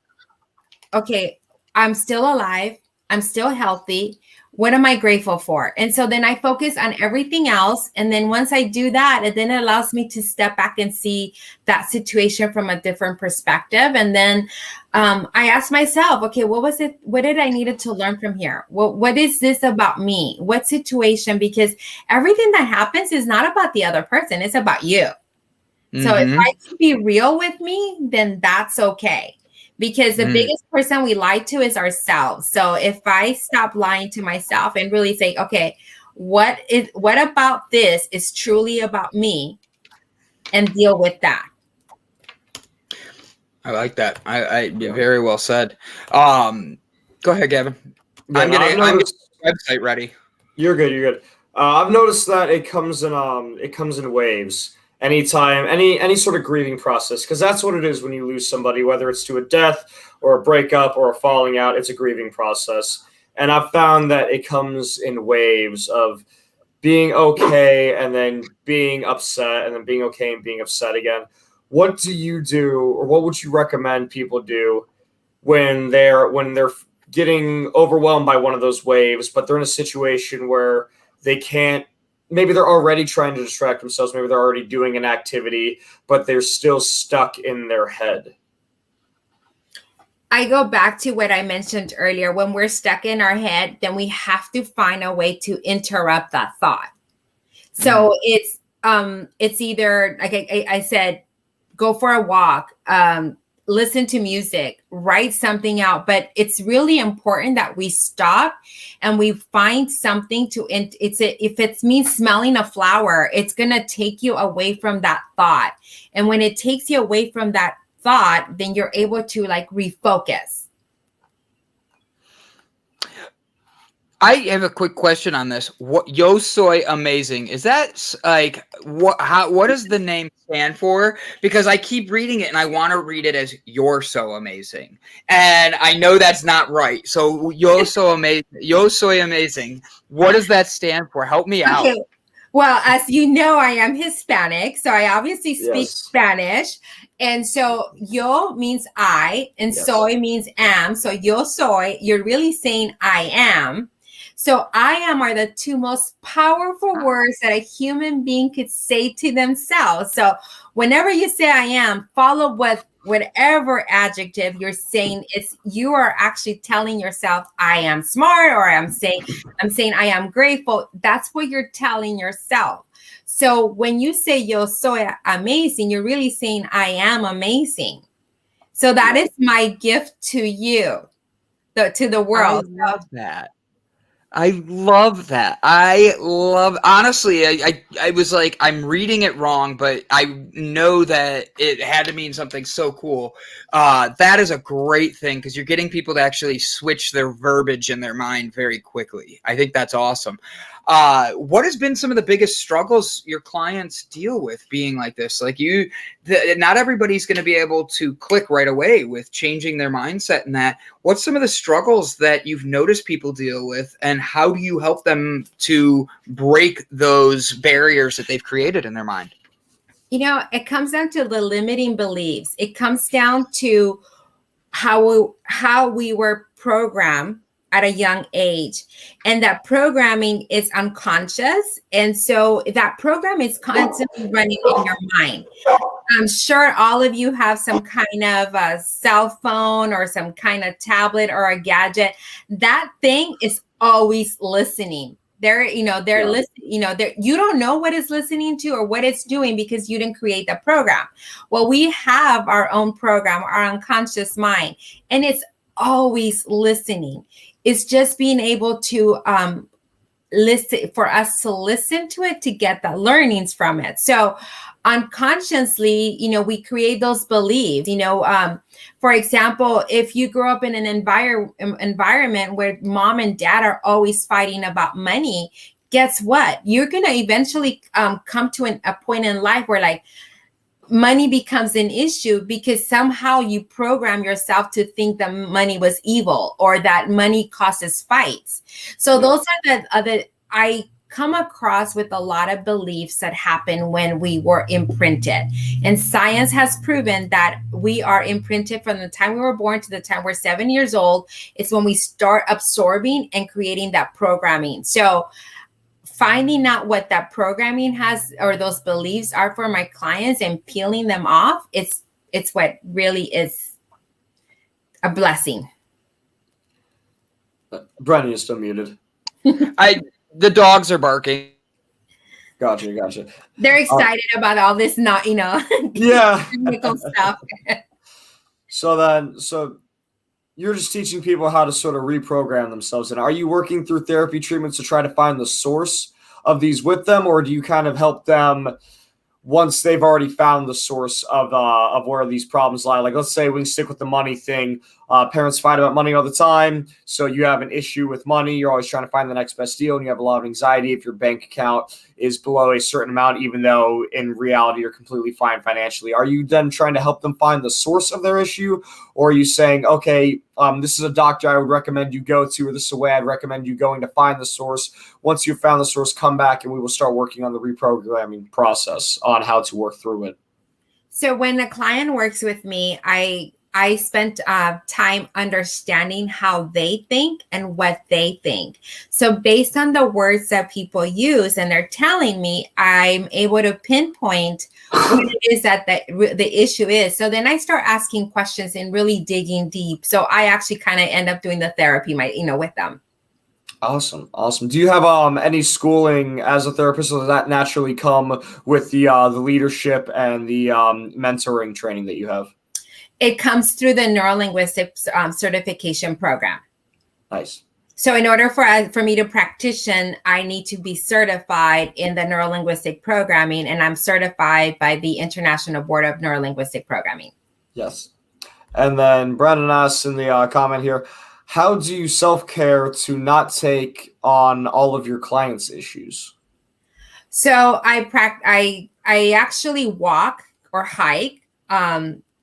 okay, I'm still alive. I'm still healthy. What am I grateful for? And so then I focus on everything else. And then once I do that, and then it allows me to step back and see that situation from a different perspective. And then I ask myself, okay, what was it? What did I needed to learn from here? What is this about me? What situation? Because everything that happens is not about the other person. It's about you. Mm-hmm. So if I can be real with me, then that's okay. Because the biggest person we lie to is ourselves. So if I stop lying to myself and really say, okay, what about this is truly about me, and deal with that. I like that. I very well said. Go ahead, Gavin. Yeah, I'm getting the website ready. You're good. I've noticed that it comes in waves. Anytime, any sort of grieving process, because that's what it is when you lose somebody, whether it's to a death or a breakup or a falling out, it's a grieving process. And I've found that it comes in waves of being okay and then being upset and then being okay and being upset again. What do you do, or what would you recommend people do when they're getting overwhelmed by one of those waves, but they're in a situation where they can't? Maybe they're already trying to distract themselves. Maybe they're already doing an activity, but they're still stuck in their head. I go back to what I mentioned earlier. When we're stuck in our head, then we have to find a way to interrupt that thought. So it's either, like I said, go for a walk, listen to music, write something out. But it's really important that we stop and we find something if it means smelling a flower, it's going to take you away from that thought. And when it takes you away from that thought, then you're able to refocus. I have a quick question on this. What Yo Soy Amazing, is that like what does the name stand for? Because I keep reading it and I want to read it as You're So Amazing, and I know that's not right. So Yo Soy Amazing. What does that stand for? Help me out. Okay. Well, as you know, I am Hispanic, so I obviously speak Spanish. And so yo means I, and soy means am. So yo soy, you're really saying I am. So I am are the two most powerful words that a human being could say to themselves. So whenever you say I am, follow with whatever adjective you're saying. You are actually telling yourself I am smart, or I'm saying I am grateful. That's what you're telling yourself. So when you say yo soy amazing, you're really saying I am amazing. So that is my gift to you, to the world. I love that. Honestly, I was like, I'm reading it wrong, but I know that it had to mean something so cool. That is a great thing, because you're getting people to actually switch their verbiage in their mind very quickly. I think that's awesome. What has been some of the biggest struggles your clients deal with being like this? Like not everybody's going to be able to click right away with changing their mindset and that. What's some of the struggles that you've noticed people deal with, and how do you help them to break those barriers that they've created in their mind? It comes down to the limiting beliefs. It comes down to how we were programmed at a young age, and that programming is unconscious, and so that program is constantly running in your mind. I'm sure all of you have some kind of a cell phone or some kind of tablet or a gadget. That thing is always listening. They're listening, you don't know what it's listening to or what it's doing because you didn't create the program. Well, we have our own program, our unconscious mind, and it's always listening. It's just being able to listen, for us to listen to it, to get the learnings from it. So unconsciously, we create those beliefs. For example, if you grow up in an environment where mom and dad are always fighting about money, guess what? You're going to eventually come to a point in life where like money becomes an issue because somehow you program yourself to think that money was evil or that money causes fights. So those are I come across with a lot of beliefs that happen when we were imprinted. And science has proven that we are imprinted from the time we were born to the time we're 7 years old. It's when we start absorbing and creating that programming. So finding out what that programming has or those beliefs are for my clients and peeling them off, it's what really is a blessing. Brennan is still muted. The dogs are barking. Gotcha. They're excited about all this, technical stuff. So you're just teaching people how to sort of reprogram themselves. And are you working through therapy treatments to try to find the source of these with them, or do you kind of help them once they've already found the source of where these problems lie? Like, let's say we stick with the money thing. Parents fight about money all the time. So you have an issue with money. You're always trying to find the next best deal, and you have a lot of anxiety if your bank account is below a certain amount, even though in reality you're completely fine financially. Are you then trying to help them find the source of their issue? Or are you saying, okay, this is a doctor I would recommend you go to, or this is a way I'd recommend you going to find the source. Once you've found the source, come back and we will start working on the reprogramming process on how to work through it. So when a client works with me, I spent time understanding how they think and what they think. So based on the words that people use and they're telling me, I'm able to pinpoint what it is that the issue is. So then I start asking questions and really digging deep. So I actually kind of end up doing the therapy, with them. Awesome. Do you have any schooling as a therapist, or does that naturally come with the leadership and the mentoring training that you have? It comes through the neurolinguistics certification program. Nice. So in order for me to practitioner, I need to be certified in the neurolinguistic programming, and I'm certified by the International Board of Neurolinguistic Programming. Yes. And then Brandon asks in the comment here, how do you self-care to not take on all of your clients' issues? So I actually walk or hike.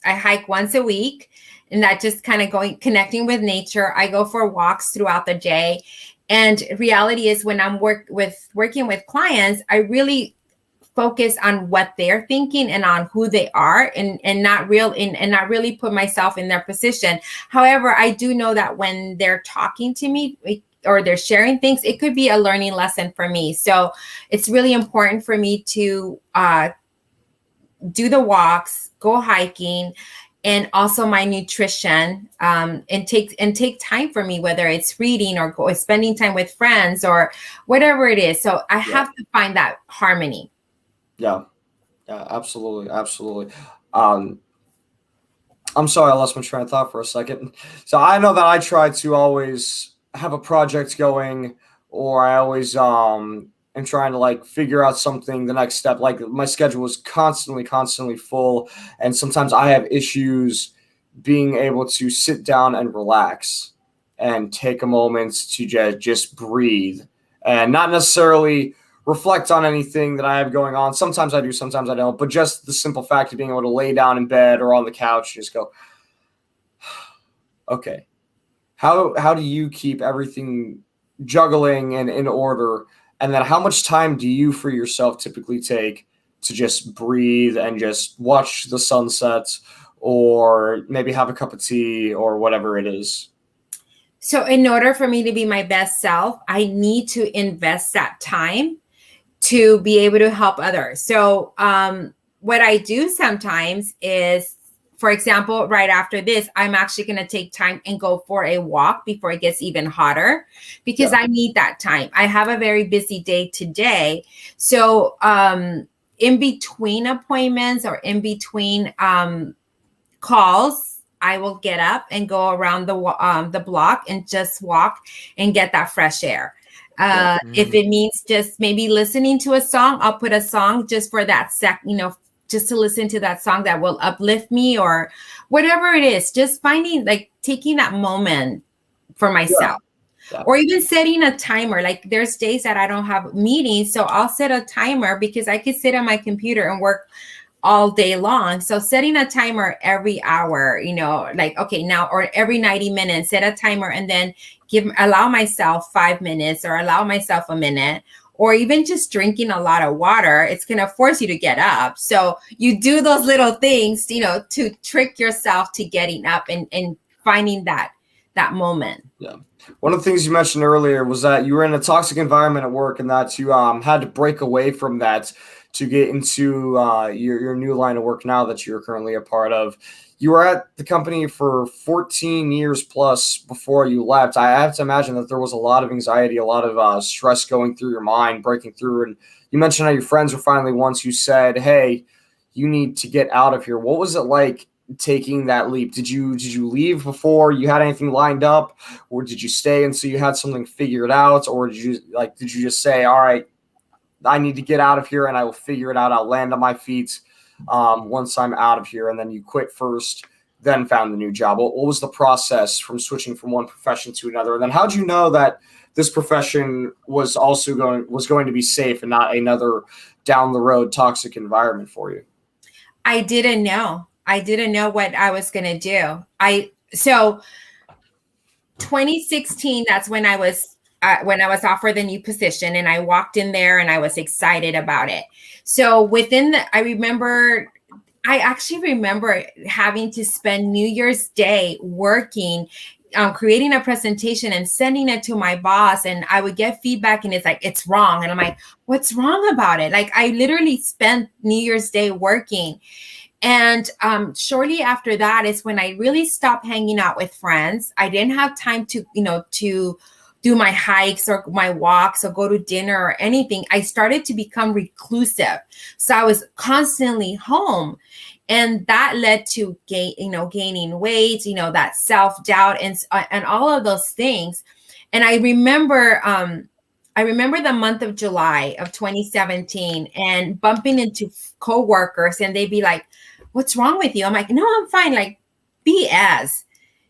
I hike once a week, and that just kind of connecting with nature. I go for walks throughout the day. And reality is when I'm working with clients, I really focus on what they're thinking and on who they are and not really put myself in their position. However, I do know that when they're talking to me or they're sharing things, it could be a learning lesson for me. So it's really important for me to do the walks, go hiking, and also my nutrition, and take time for me, whether it's reading or spending time with friends or whatever it is. So I have to find that harmony. Yeah, absolutely. I'm sorry, I lost my train of thought for a second. So I know that I try to always have a project going, or I always am trying to figure out something, the next step. Like my schedule is constantly full, and sometimes I have issues being able to sit down and relax and take a moment to just breathe and not necessarily reflect on anything that I have going on. Sometimes I do, sometimes I don't, but just the simple fact of being able to lay down in bed or on the couch and just go, okay, how do you keep everything juggling and in order? And then how much time do you for yourself typically take to just breathe and just watch the sunset, or maybe have a cup of tea or whatever it is? So in order for me to be my best self, I need to invest that time to be able to help others. So what I do sometimes is for example, right after this, I'm actually going to take time and go for a walk before it gets even hotter, because I need that time. I have a very busy day today. So in between appointments or in between calls, I will get up and go around the block and just walk and get that fresh air. If it means just maybe listening to a song, I'll put a song just for that just to listen to that song that will uplift me, or whatever it is, just finding, like, taking that moment for myself. Or even setting a timer. Like, there's days that I don't have meetings, so I'll set a timer, because I could sit on my computer and work all day long. So setting a timer every hour, like, okay, now, or every 90 minutes, set a timer, and then allow myself 5 minutes, or allow myself a minute, or even just drinking a lot of water. It's going to force you to get up. So you do those little things, to trick yourself to getting up and finding that moment. Yeah. One of the things you mentioned earlier was that you were in a toxic environment at work, and that you had to break away from that to get into your new line of work now that you're currently a part of. You were at the company for 14 years plus before you left. I have to imagine that there was a lot of anxiety, a lot of stress going through your mind, breaking through. And you mentioned how your friends were finally ones who said, hey, you need to get out of here. What was it like taking that leap? Did you leave before you had anything lined up, or did you stay until you had something figured out, or did you just say, all right, I need to get out of here and I will figure it out. I'll land on my feet once I'm out of here. And then you quit first, then found the new job. What was the process from switching from one profession to another? And then how did you know that this profession was going to be safe and not another down the road toxic environment for you? I didn't know what I was going to do. So 2016, that's when I was offered the new position, and I walked in there and I was excited about it. So I actually remember having to spend New Year's Day working, creating a presentation and sending it to my boss, and I would get feedback and it's like, it's wrong. And I'm like, what's wrong about it? Like, I literally spent New Year's Day working. And shortly after that is when I really stopped hanging out with friends. I didn't have time to do my hikes or my walks or go to dinner or anything. I started to become reclusive. So I was constantly home. And that led to gaining weight, that self-doubt and all of those things. And I remember the month of July of 2017 and bumping into coworkers, and they'd be like, what's wrong with you? I'm like, no, I'm fine. Like, BS.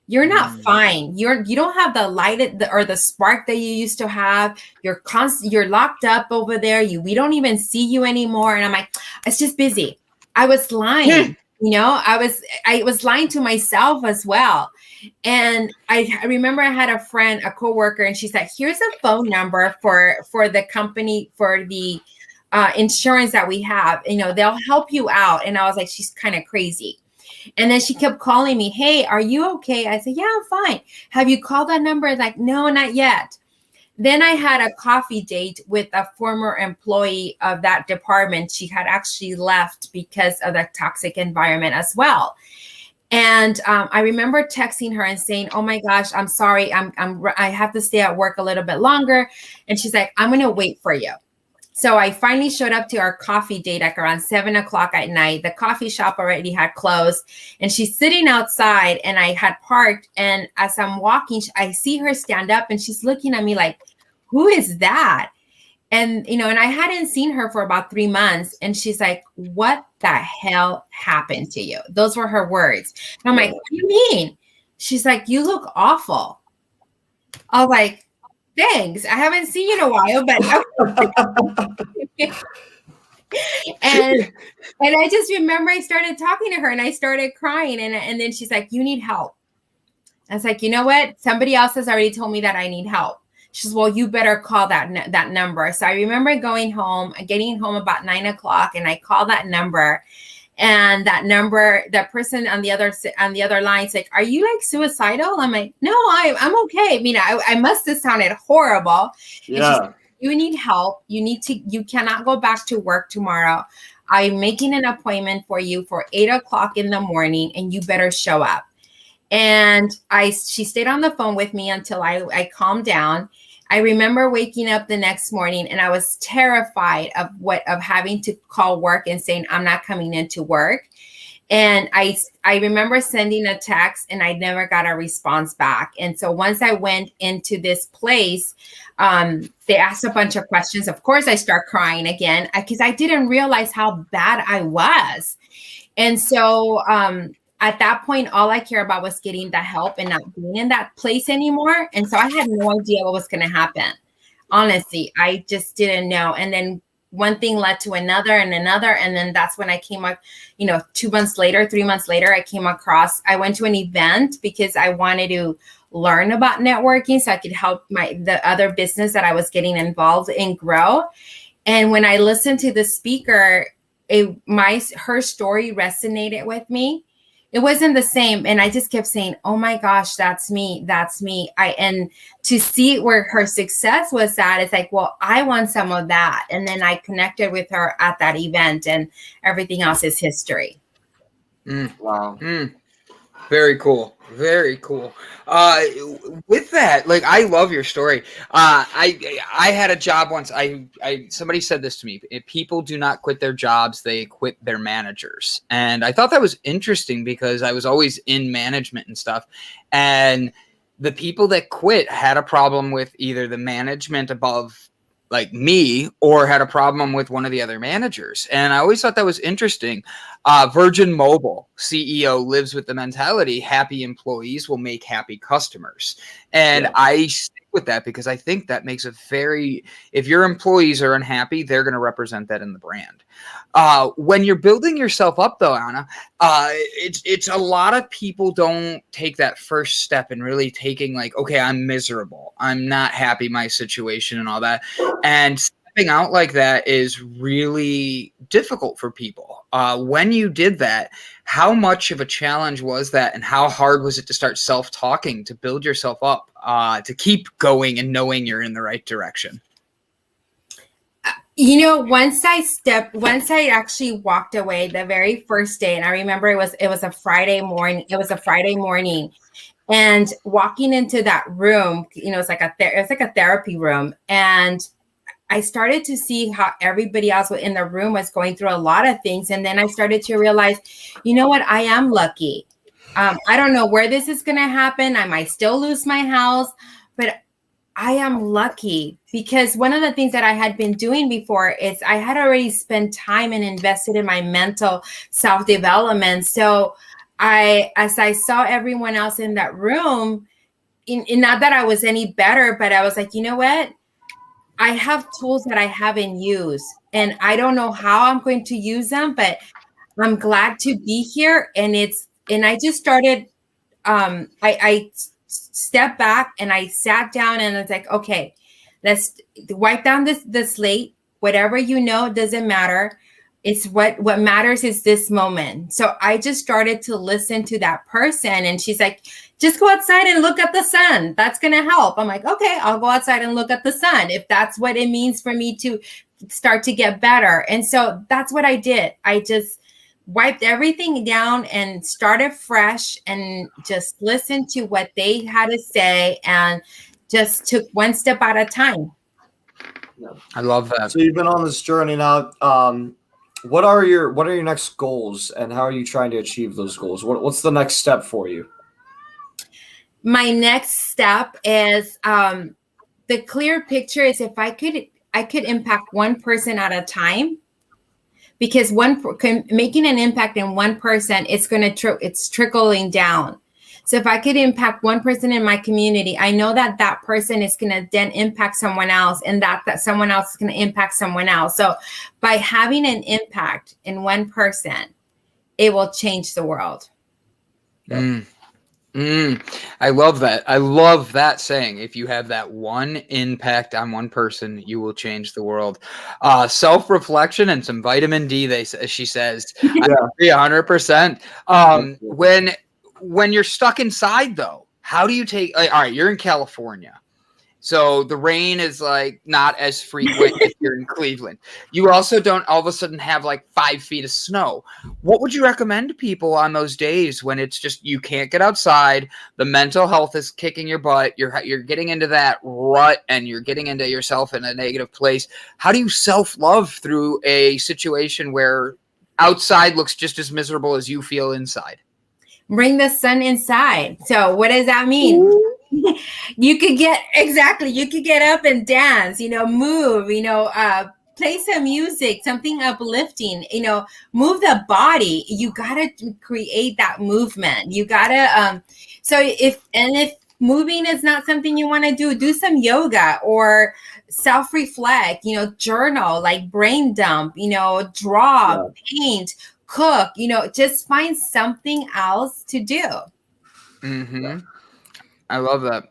You're not fine. You don't have the light or the spark that you used to have. You're locked up over there. We don't even see you anymore. And I'm like, it's just busy. I was lying. I was lying to myself as well. And I remember I had a coworker, and she said, here's a phone number for the company, for the insurance that we have. They'll help you out. And I was like, she's kind of crazy. And then she kept calling me, hey, are you okay? I said, yeah, I'm fine. Have you called that number? Like, no, not yet. Then I had a coffee date with a former employee of that department. She had actually left because of the toxic environment as well. And I remember texting her and saying, oh my gosh, I'm sorry. I have to stay at work a little bit longer. And she's like, I'm going to wait for you. So I finally showed up to our coffee date like around 7:00 at night. The coffee shop already had closed, and she's sitting outside, and I had parked. And as I'm walking, I see her stand up, and she's looking at me like, who is that? And, and I hadn't seen her for about 3 months. And she's like, what the hell happened to you? Those were her words. And I'm like, what do you mean? She's like, you look awful. I was like, thanks. I haven't seen you in a while, but and I just remember I started talking to her, and I started crying, and then she's like, you need help. I was like, you know what? Somebody else has already told me that I need help. She says, well, you better call that number. So I remember getting home about 9:00, and I called that number. And that person on the other line said, are you like suicidal? I'm like, no, I'm okay. I mean, I must have sounded horrible. Yeah. You need help. You cannot go back to work tomorrow. I'm making an appointment for you for 8:00 in the morning, and you better show up. And she stayed on the phone with me until I calmed down. I remember waking up the next morning and I was terrified of having to call work and saying, I'm not coming into work. And I remember sending a text and I never got a response back. And so once I went into this place, they asked a bunch of questions. Of course, I start crying again because I didn't realize how bad I was. And so at that point, all I care about was getting the help and not being in that place anymore. And so I had no idea what was going to happen. Honestly, I just didn't know. And then one thing led to another and another. And then that's when I came up, 3 months later, I went to an event because I wanted to learn about networking so I could help the other business that I was getting involved in grow. And when I listened to the speaker, her story resonated with me. It wasn't the same. And I just kept saying, oh my gosh, that's me. That's me. And to see where her success was at, it's like, well, I want some of that. And then I connected with her at that event and everything else is history. Wow. Very cool. Very cool. With that, like, I love your story. I had a job once. Somebody said this to me: if people do not quit their jobs, they quit their managers. And I thought that was interesting because I was always in management and stuff. And the people that quit had a problem with either the management above, like me, or had a problem with one of the other managers. And I always thought that was interesting. Virgin Mobile CEO lives with the mentality, happy employees will make happy customers. And I stick with that because I think that makes if your employees are unhappy, they're going to represent that in the brand. When you're building yourself up though, Anna, it's a lot of people don't take that first step in really taking like, okay, I'm miserable. I'm not happy my situation and all that. And stepping out like that is really difficult for people. When you did that, how much of a challenge was that, and how hard was it to start self-talking, to build yourself up, to keep going and knowing you're in the right direction? Once I actually walked away the very first day, and I remember it was a Friday morning. And walking into that room, it's like a therapy room. And I started to see how everybody else in the room was going through a lot of things. And then I started to realize, you know what? I am lucky. I don't know where this is going to happen. I might still lose my house, but I am lucky because one of the things that I had been doing before is I had already spent time and invested in my mental self-development. So as I saw everyone else in that room, not that I was any better, but I was like, you know what? I have tools that I haven't used, and I don't know how I'm going to use them, but I'm glad to be here. And I just started, I stepped back and I sat down and it's like, okay, let's wipe down the slate. Whatever doesn't matter. It's what matters is this moment. So I just started to listen to that person, and she's like, just go outside and look at the sun. That's going to help. I'm like, okay, I'll go outside and look at the sun if that's what it means for me to start to get better. And so that's what I did. I just wiped everything down and started fresh and just listened to what they had to say and just took one step at a time. I love that. So you've been on this journey now. What are your next goals, and how are you trying to achieve those goals? What's the next step for you? My next step is the clear picture is if I could impact one person at a time, because making an impact in one person, it's trickling down. So if I could impact one person in my community, I know that person is going to then impact someone else, and that someone else is going to impact someone else. So by having an impact in one person, it will change the world. I love that. I love that saying. If you have that one impact on one person, you will change the world. Self-reflection and some vitamin D, she says. Yeah. I agree 100%. When you're stuck inside, though, how do you take? All right, you're in California. So the rain is like not as frequent if you're in Cleveland. You also don't all of a sudden have like 5 feet of snow. What would you recommend to people on those days when it's just you can't get outside, the mental health is kicking your butt, you're getting into that rut and you're getting into yourself in a negative place? How do you self-love through a situation where outside looks just as miserable as you feel inside? Bring the sun inside. So what does that mean? You could get up and dance, move, play some music, something uplifting, move the body. You got to create that movement. You got to, if moving is not something you want to do some yoga or self-reflect, journal, like brain dump, draw, paint, cook, just find something else to do. Mm-hmm. I love that.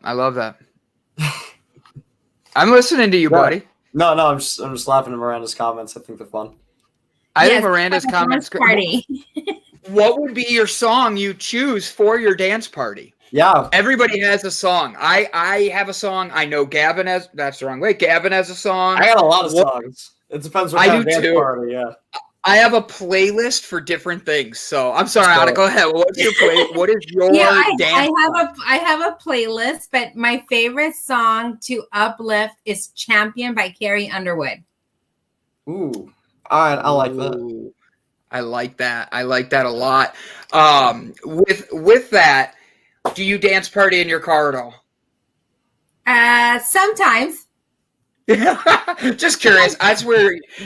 I'm listening to you, buddy. No, I'm just laughing at Miranda's comments. I think they're fun. I think Miranda's comments. Party. What would be your song you choose for your dance party? Yeah. Everybody has a song. I have a song. I know Gavin has. That's the wrong way. Gavin has a song. I got a lot of songs. It depends what kind of dance party. Yeah. I have a playlist for different things. So I'm sorry, Anna. Go ahead. What's your What is your dance? I have a playlist, but my favorite song to uplift is "Champion" by Carrie Underwood. Ooh, all right, I like that. I like that. I like that a lot. With that, do you dance party in your car at all? Sometimes. Just curious.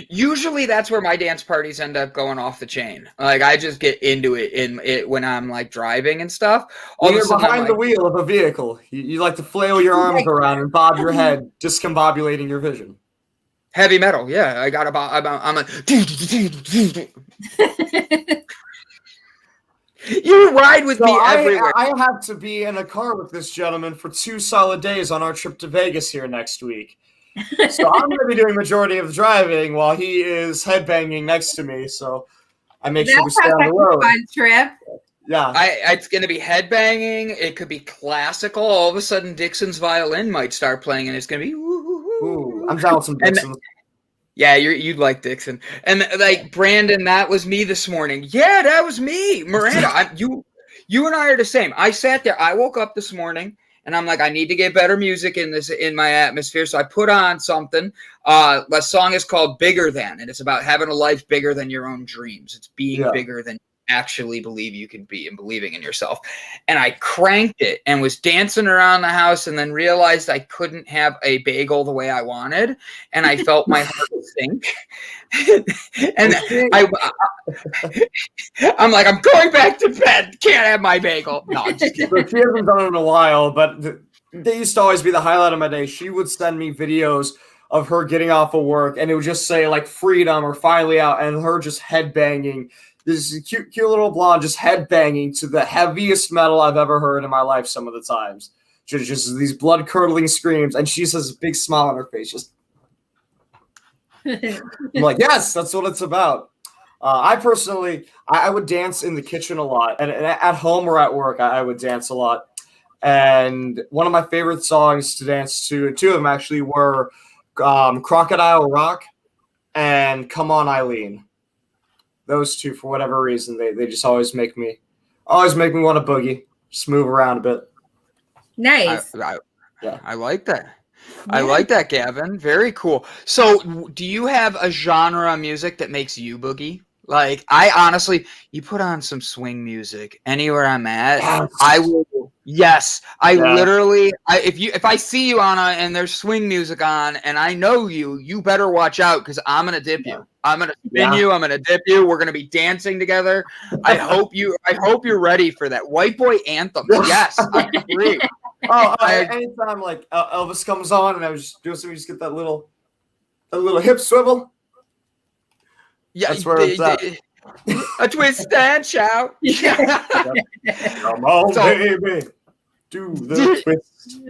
Usually that's where my dance parties end up going off the chain. Like I just get into it when I'm like driving and stuff. When you're behind the wheel of a vehicle, you like to flail your arms around and bob your head, discombobulating your vision. Heavy metal, yeah. I'm like. You ride with me everywhere. I have to be in a car with this gentleman for 2 solid days on our trip to Vegas here next week. So I'm going to be doing majority of the driving while he is headbanging next to me. So I make sure we stay on the road. Fun trip. Yeah, it's going to be headbanging. It could be classical. All of a sudden, Dixon's violin might start playing, and it's going to be. Ooh, I'm down with some Dixon. Yeah, you'd like Dixon. And like Brandon, that was me this morning. Yeah, that was me. Miranda, you and I are the same. I sat there. I woke up this morning. And I'm like, I need to get better music in my atmosphere. So I put on something. The song is called Bigger Than, and it's about having a life bigger than your own dreams. It's being bigger than you actually believe you can be and believing in yourself. And I cranked it and was dancing around the house and then realized I couldn't have a bagel the way I wanted. And I felt my heart sink. And I'm like, I'm going back to bed. Can't have my bagel. No, I'm just kidding. She hasn't done it in a while, but they used to always be the highlight of my day. She would send me videos of her getting off of work, and it would just say like freedom or finally out, and her just headbanging. This cute little blonde just headbanging to the heaviest metal I've ever heard in my life. Some of the times, just these blood curdling screams, and she has a big smile on her face. Just I'm like, yes, that's what it's about. I personally, I would dance in the kitchen a lot, and at home or at work, I would dance a lot. And one of my favorite songs to dance to, and 2 of them actually were Crocodile Rock and Come On Eileen. Those 2, for whatever reason, they just always make me want to boogie, just move around a bit. Nice. I like that. Yeah. I like that, Gavin. Very cool. So do you have a genre of music that makes you boogie? Like, I honestly, you put on some swing music anywhere I'm at, I will. Yes, literally. If I see you on and there's swing music on, and I know you better watch out because I'm gonna dip you. I'm gonna spin you. I'm gonna dip you. We're gonna be dancing together. I hope you're ready for that white boy anthem. Yes, I agree. Anytime like Elvis comes on, and I was just doing something, just get that little hip swivel. Yeah, that's where it's at. A twist and shout. Come on, baby. Do the twist.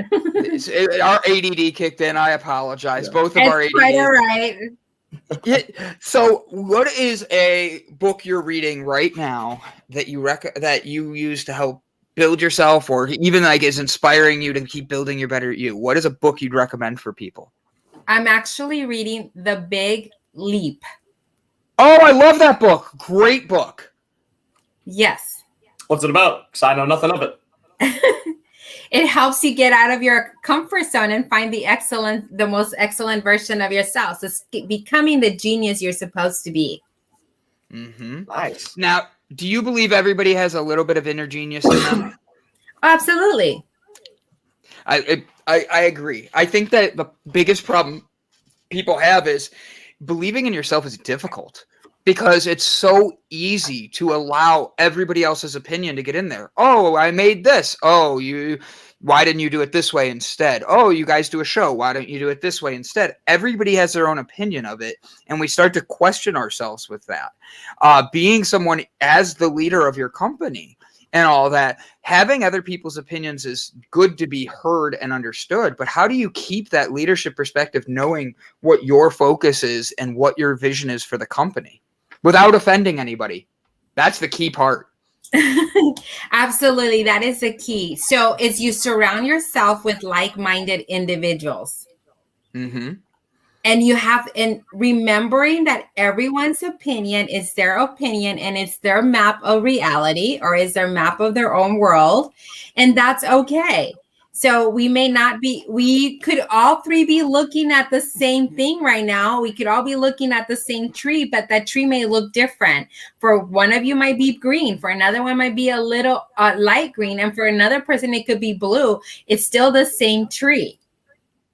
Our ADD kicked in. I apologize. Yeah. Both of our ADD. Quite all right. Yeah. So, what is a book you're reading right now that you use to help build yourself, or even like is inspiring you to keep building your better you, what is a book you'd recommend for people? I'm actually reading The Big Leap. Oh, I love that book. Great book. Yes. What's it about? Because I know nothing of it. It helps you get out of your comfort zone and find the most excellent version of yourself. So it's becoming the genius you're supposed to be. Mm-hmm. Nice. Now, do you believe everybody has a little bit of inner genius in them? Absolutely. I agree. I think that the biggest problem people have is believing in yourself is difficult because it's so easy to allow everybody else's opinion to get in there. Oh, I made this. Oh, why didn't you do it this way instead? Oh, you guys do a show. Why don't you do it this way instead? Everybody has their own opinion of it, and we start to question ourselves with that. Being someone as the leader of your company and all that, having other people's opinions is good to be heard and understood, but how do you keep that leadership perspective knowing what your focus is and what your vision is for the company without offending anybody? That's the key part. Absolutely. That is the key. So it's you surround yourself with like-minded individuals. Mm-hmm. And remembering that everyone's opinion is their opinion and it's their map of reality or is their map of their own world. And that's okay. So we could all three be looking at the same thing right now. We could all be looking at the same tree, but that tree may look different. For one of you might be green, for another one might be a little light green, and for another person it could be blue. It's still the same tree.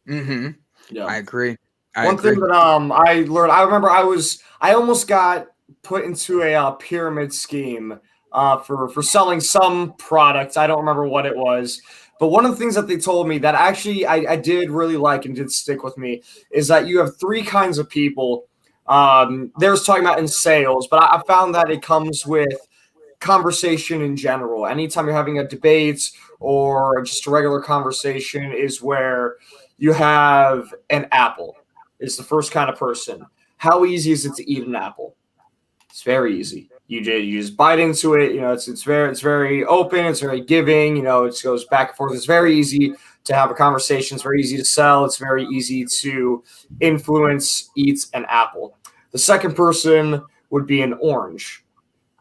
Mm-hmm. Yeah. I agree. One thing that I learned, I remember I almost got put into a pyramid scheme for selling some products. I don't remember what it was. But one of the things that they told me that actually I did really like and did stick with me is that you have three kinds of people. There's talking about in sales, but I found that it comes with conversation in general. Anytime you're having a debate or just a regular conversation is where you have an apple is the first kind of person. How easy is it to eat an apple? It's very easy. You just bite into it. You know, it's very open. It's very giving. You know, it goes back and forth. It's very easy to have a conversation. It's very easy to sell. It's very easy to influence. Eat an apple. The second person would be an orange.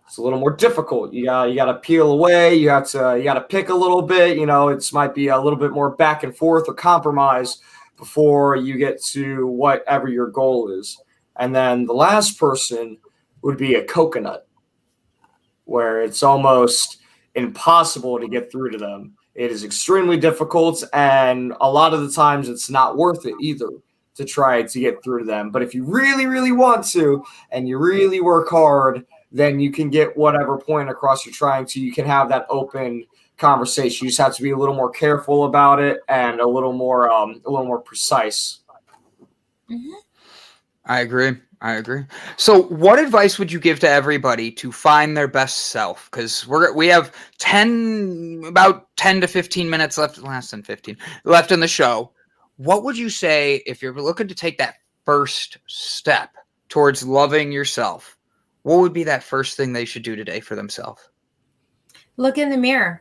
It's a little more difficult. You got to peel away. You got to pick a little bit. You know, it might be a little bit more back and forth or compromise before you get to whatever your goal is. And then the last person would be a coconut, where it's almost impossible to get through to them. It is extremely difficult, and a lot of the times it's not worth it either to try to get through to them. But if you really, really want to, and you really work hard, then you can get whatever point across you're trying to. You can have that open conversation. You just have to be a little more careful about it and a little more precise. Mm-hmm. I agree. So what advice would you give to everybody to find their best self? Because we have about 10 to 15 minutes left, less than 15 left in the show. What would you say if you're looking to take that first step towards loving yourself? What would be that first thing they should do today for themselves? Look in the mirror.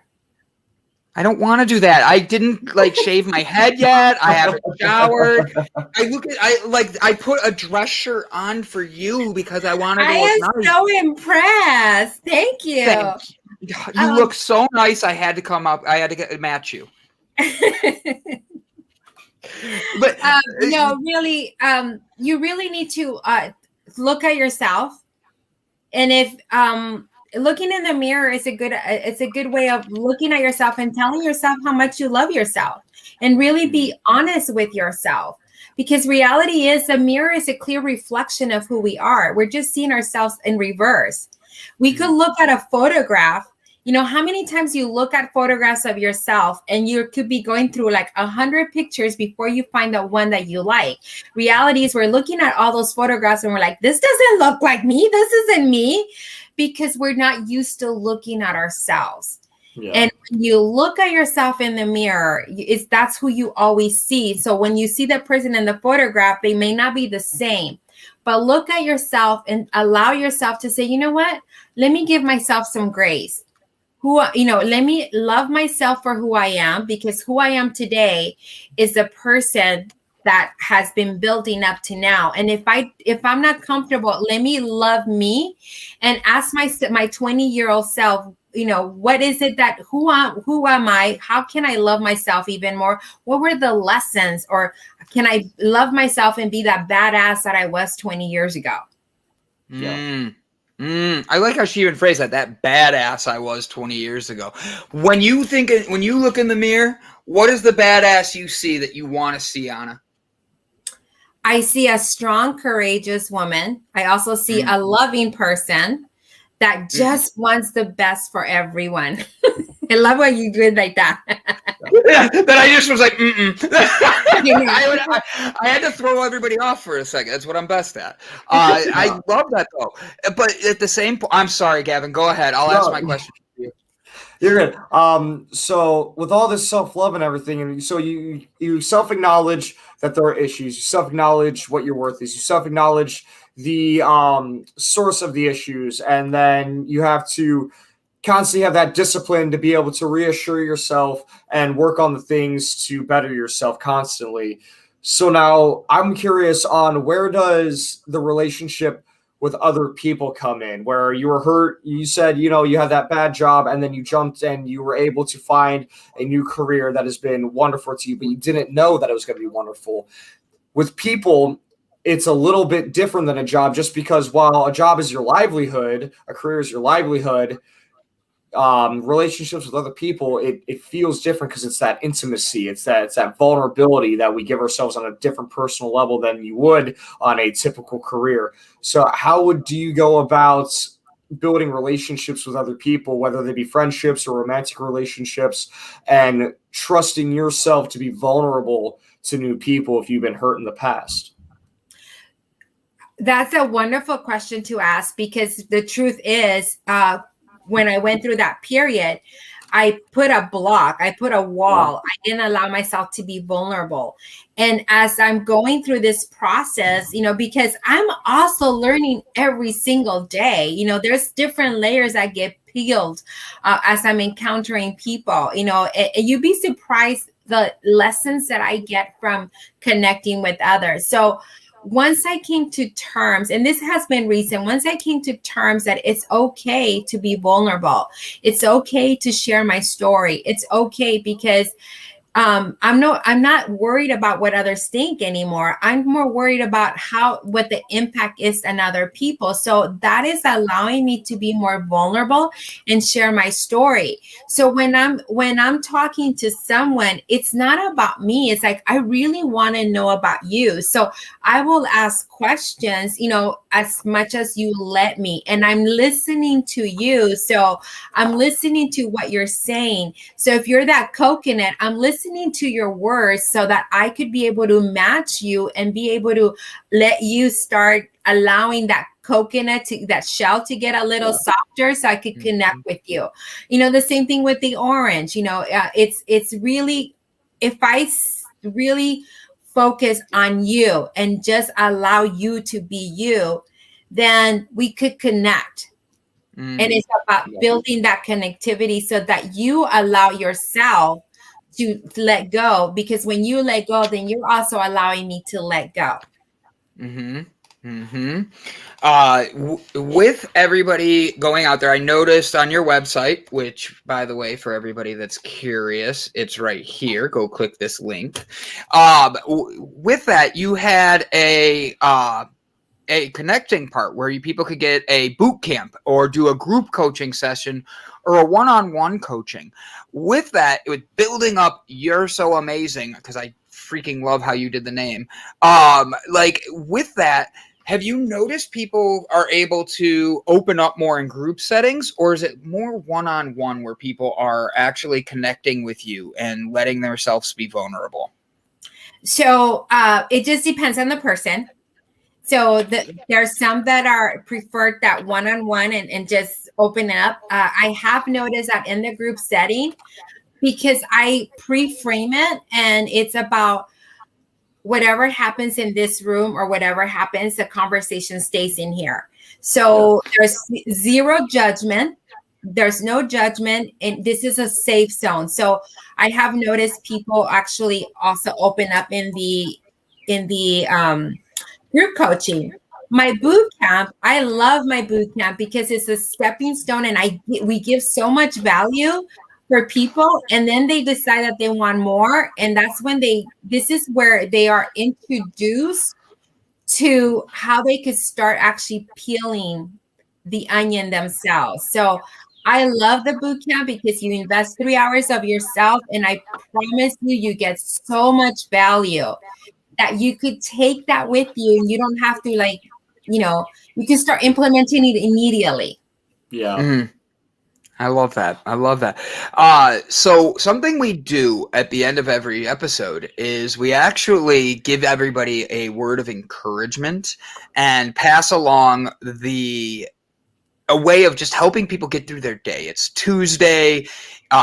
I don't want to do that. I didn't shave my head yet. I haven't showered. I put a dress shirt on for you because I wanted to look nice. I am so impressed. Thank you. You look so nice. I had to come up. I had to match you. But no, really, you really need to look at yourself, and if looking in the mirror is a good way of looking at yourself and telling yourself how much you love yourself, and really be honest with yourself, because reality is a mirror is a clear reflection of who we are. We're just seeing ourselves in reverse. We could look at a photograph. You know, how many times you look at photographs of yourself and you could be going through 100 pictures before you find the one that you like. Reality is we're looking at all those photographs and we're like, this doesn't look like me. This isn't me, because we're not used to looking at ourselves. Yeah. And when you look at yourself in the mirror, that's who you always see. So when you see the person in the photograph, they may not be the same, but look at yourself and allow yourself to say, you know what? Let me give myself some grace. let me love myself for who I am, because who I am today is a person that has been building up to now. And if I'm not comfortable, let me love me and ask my 20-year-old self, what is it that, who am I? How can I love myself even more? What were the lessons? Or can I love myself and be that badass that I was 20 years ago? Yeah. I like how she even phrased that badass I was 20 years ago. When you look in the mirror, what is the badass you see that you want to see, Anna? I see a strong, courageous woman. I also see a loving person that just wants the best for everyone. I love what you did like that. That I just was like, I had to throw everybody off for a second. That's what I'm best at. I love that though. But at the same point, I'm sorry, Gavin. Go ahead. I'll ask my question. You're good. So with all this self-love and everything, and so you self-acknowledge that there are issues, you self-acknowledge what your worth is, you self-acknowledge the source of the issues, and then you have to constantly have that discipline to be able to reassure yourself and work on the things to better yourself constantly. So now I'm curious on, where does the relationship with other people come in, where you were hurt? You said, you had that bad job, and then you jumped and you were able to find a new career that has been wonderful to you, but you didn't know that it was going to be wonderful. With people, it's a little bit different than a job, just because while a job is your livelihood, a career is your livelihood, relationships with other people, it feels different because it's that intimacy, it's that vulnerability that we give ourselves on a different personal level than you would on a typical career. So how do you go about building relationships with other people, whether they be friendships or romantic relationships, and trusting yourself to be vulnerable to new people if you've been hurt in the past? That's a wonderful question to ask, because the truth is, when I went through that period, I put a block, I put a wall. I didn't allow myself to be vulnerable. And as I'm going through this process, because I'm also learning every single day, there's different layers that get peeled as I'm encountering people, you'd be surprised the lessons that I get from connecting with others. So once I came to terms, and this has been recent, once I came to terms that it's okay to be vulnerable, it's okay to share my story, it's okay, because I'm not worried about what others think anymore. I'm more worried about what the impact is on other people. So that is allowing me to be more vulnerable and share my story. So when I'm talking to someone, it's not about me. It's like, I really want to know about you. So I will ask questions, as much as you let me, and I'm listening to you. So I'm listening to what you're saying. So if you're that coconut, I'm listening to your words so that I could be able to match you and be able to let you start allowing that coconut, that shell, to get a little softer so I could connect with you. The same thing with the orange. It's really, if I really focus on you and just allow you to be you, then we could connect. And it's about building that connectivity so that you allow yourself to let go, because when you let go, then you're also allowing me to let go. With everybody going out there, I noticed on your website, which, by the way, for everybody that's curious, it's right here. Go click this link. With that, you had a connecting part where people could get a boot camp or do a group coaching session or a one-on-one coaching. With that, it was building up You're So Amazing, because I freaking love how you did the name. With that, have you noticed people are able to open up more in group settings, or is it more one-on-one where people are actually connecting with you and letting themselves be vulnerable? So it just depends on the person. So there's some that are preferred that one-on-one and just open up. I have noticed that in the group setting, because I pre-frame it, and it's about whatever happens in this room or whatever happens, the conversation stays in here. So there's zero judgment. there's no judgment, and this is a safe zone. So I have noticed people actually also open up in the group coaching. My boot camp, I love my boot camp because it's a stepping stone, and we give so much value for people, and then they decide that they want more, and that's when this is where they are introduced to how they could start actually peeling the onion themselves. So I love the boot camp because you invest 3 hours of yourself, and I promise you get so much value that you could take that with you, and you don't have to you can start implementing it immediately. Yeah. Mm-hmm. I love that. So something we do at the end of every episode is we actually give everybody a word of encouragement and pass along a way of just helping people get through their day. It's Tuesday.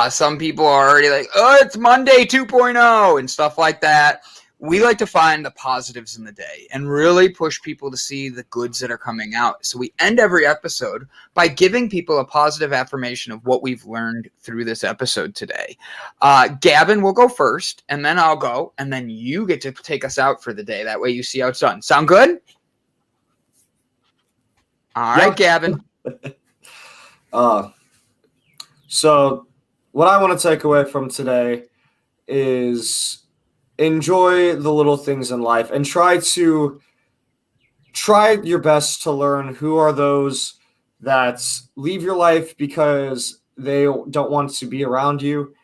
Some people are already like, oh, it's Monday 2.0 and stuff like that. We like to find the positives in the day and really push people to see the goods that are coming out. So we end every episode by giving people a positive affirmation of what we've learned through this episode today. Gavin will go first, and then I'll go, and then you get to take us out for the day. That way you see how it's done. Sound good? All right, Gavin. So what I want to take away from today is enjoy the little things in life and try your best to learn who are those that leave your life because they don't want to be around you,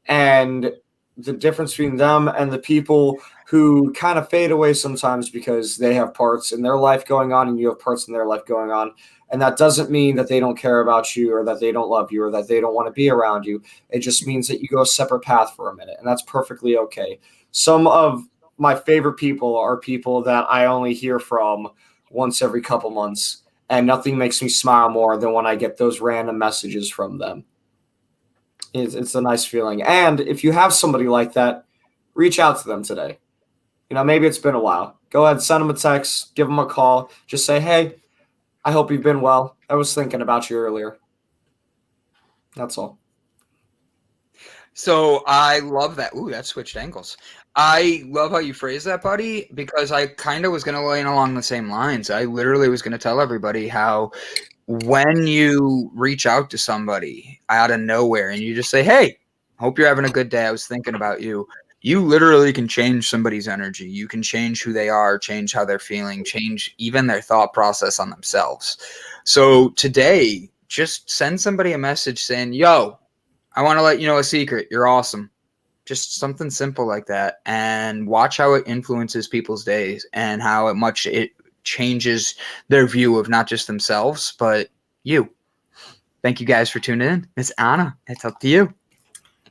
and the difference between them and the people who kind of fade away sometimes because they have parts in their life going on and you have parts in their life going on. And that doesn't mean that they don't care about you or that they don't love you or that they don't want to be around you. It just means that you go a separate path for a minute, and that's perfectly okay. Some of my favorite people are people that I only hear from once every couple months, and nothing makes me smile more than when I get those random messages from them. It's a nice feeling. And if you have somebody like that, reach out to them today. Maybe it's been a while. Go ahead, send them a text, give them a call. Just say, hey, I hope you've been well. I was thinking about you earlier. That's all. So I love that. Ooh, that switched angles. I love how you phrase that, buddy, because I kind of was going to lay in along the same lines. I literally was going to tell everybody how when you reach out to somebody out of nowhere and you just say, hey, hope you're having a good day. I was thinking about you. You literally can change somebody's energy. You can change who they are, change how they're feeling, change even their thought process on themselves. So today, just send somebody a message saying, yo, I want to let you know a secret. You're awesome. Just something simple like that. And watch how it influences people's days and how much it changes their view of not just themselves, but you. Thank you guys for tuning in. Miss Anna, it's up to you.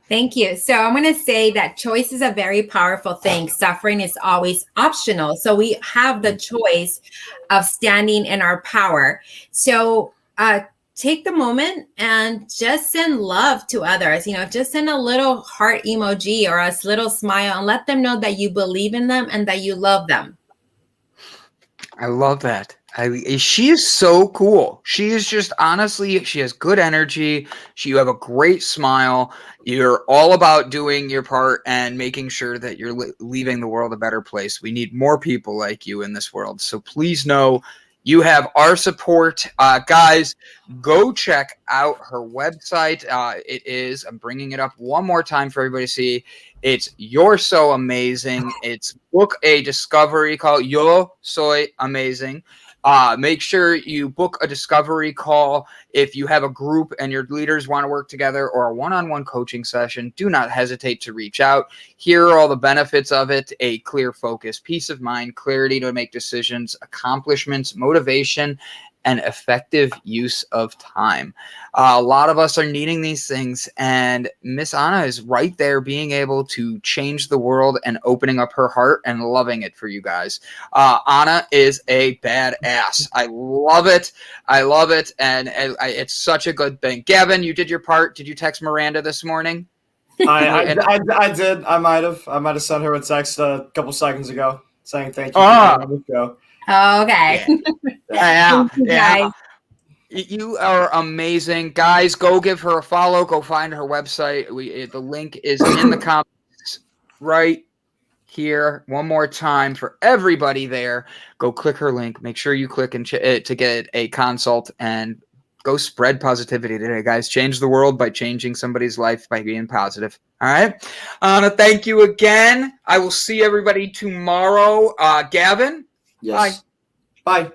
Thank you. So I'm going to say that choice is a very powerful thing. Suffering is always optional. So we have the choice of standing in our power. So take the moment and just send love to others. Just send a little heart emoji or a little smile and let them know that you believe in them and that you love them. I love that. She is so cool. She is just, honestly, she has good energy. You have a great smile. You're all about doing your part and making sure that you're leaving the world a better place. We need more people like you in this world. So please know you have our support. Guys, go check out her website. It is, I'm bringing it up one more time for everybody to see. It's You're So Amazing. It's book a discovery call. Yo Soy Amazing. Make sure you book a discovery call. If you have a group and your leaders want to work together or a one-on-one coaching session, do not hesitate to reach out. Here are all the benefits of it: a clear focus, peace of mind, clarity to make decisions, accomplishments, motivation, and effective use of time. A lot of us are needing these things, and Miss Anna is right there being able to change the world and opening up her heart and loving it for you guys. Anna is a badass. I love it. And it's such a good thing. Gavin, you did your part. Did you text Miranda this morning? I did. I might have sent her a text a couple seconds ago saying thank you. Okay. Yeah. Thank you, guys. You are amazing, guys. Go give her a follow. Go find her website. The link is in the comments right here. One more time for everybody there. Go click her link. Make sure you click to get a consult and go spread positivity today, guys. Change the world by changing somebody's life by being positive. All right. Thank you again. I will see everybody tomorrow. Gavin. Yes. Bye. Bye.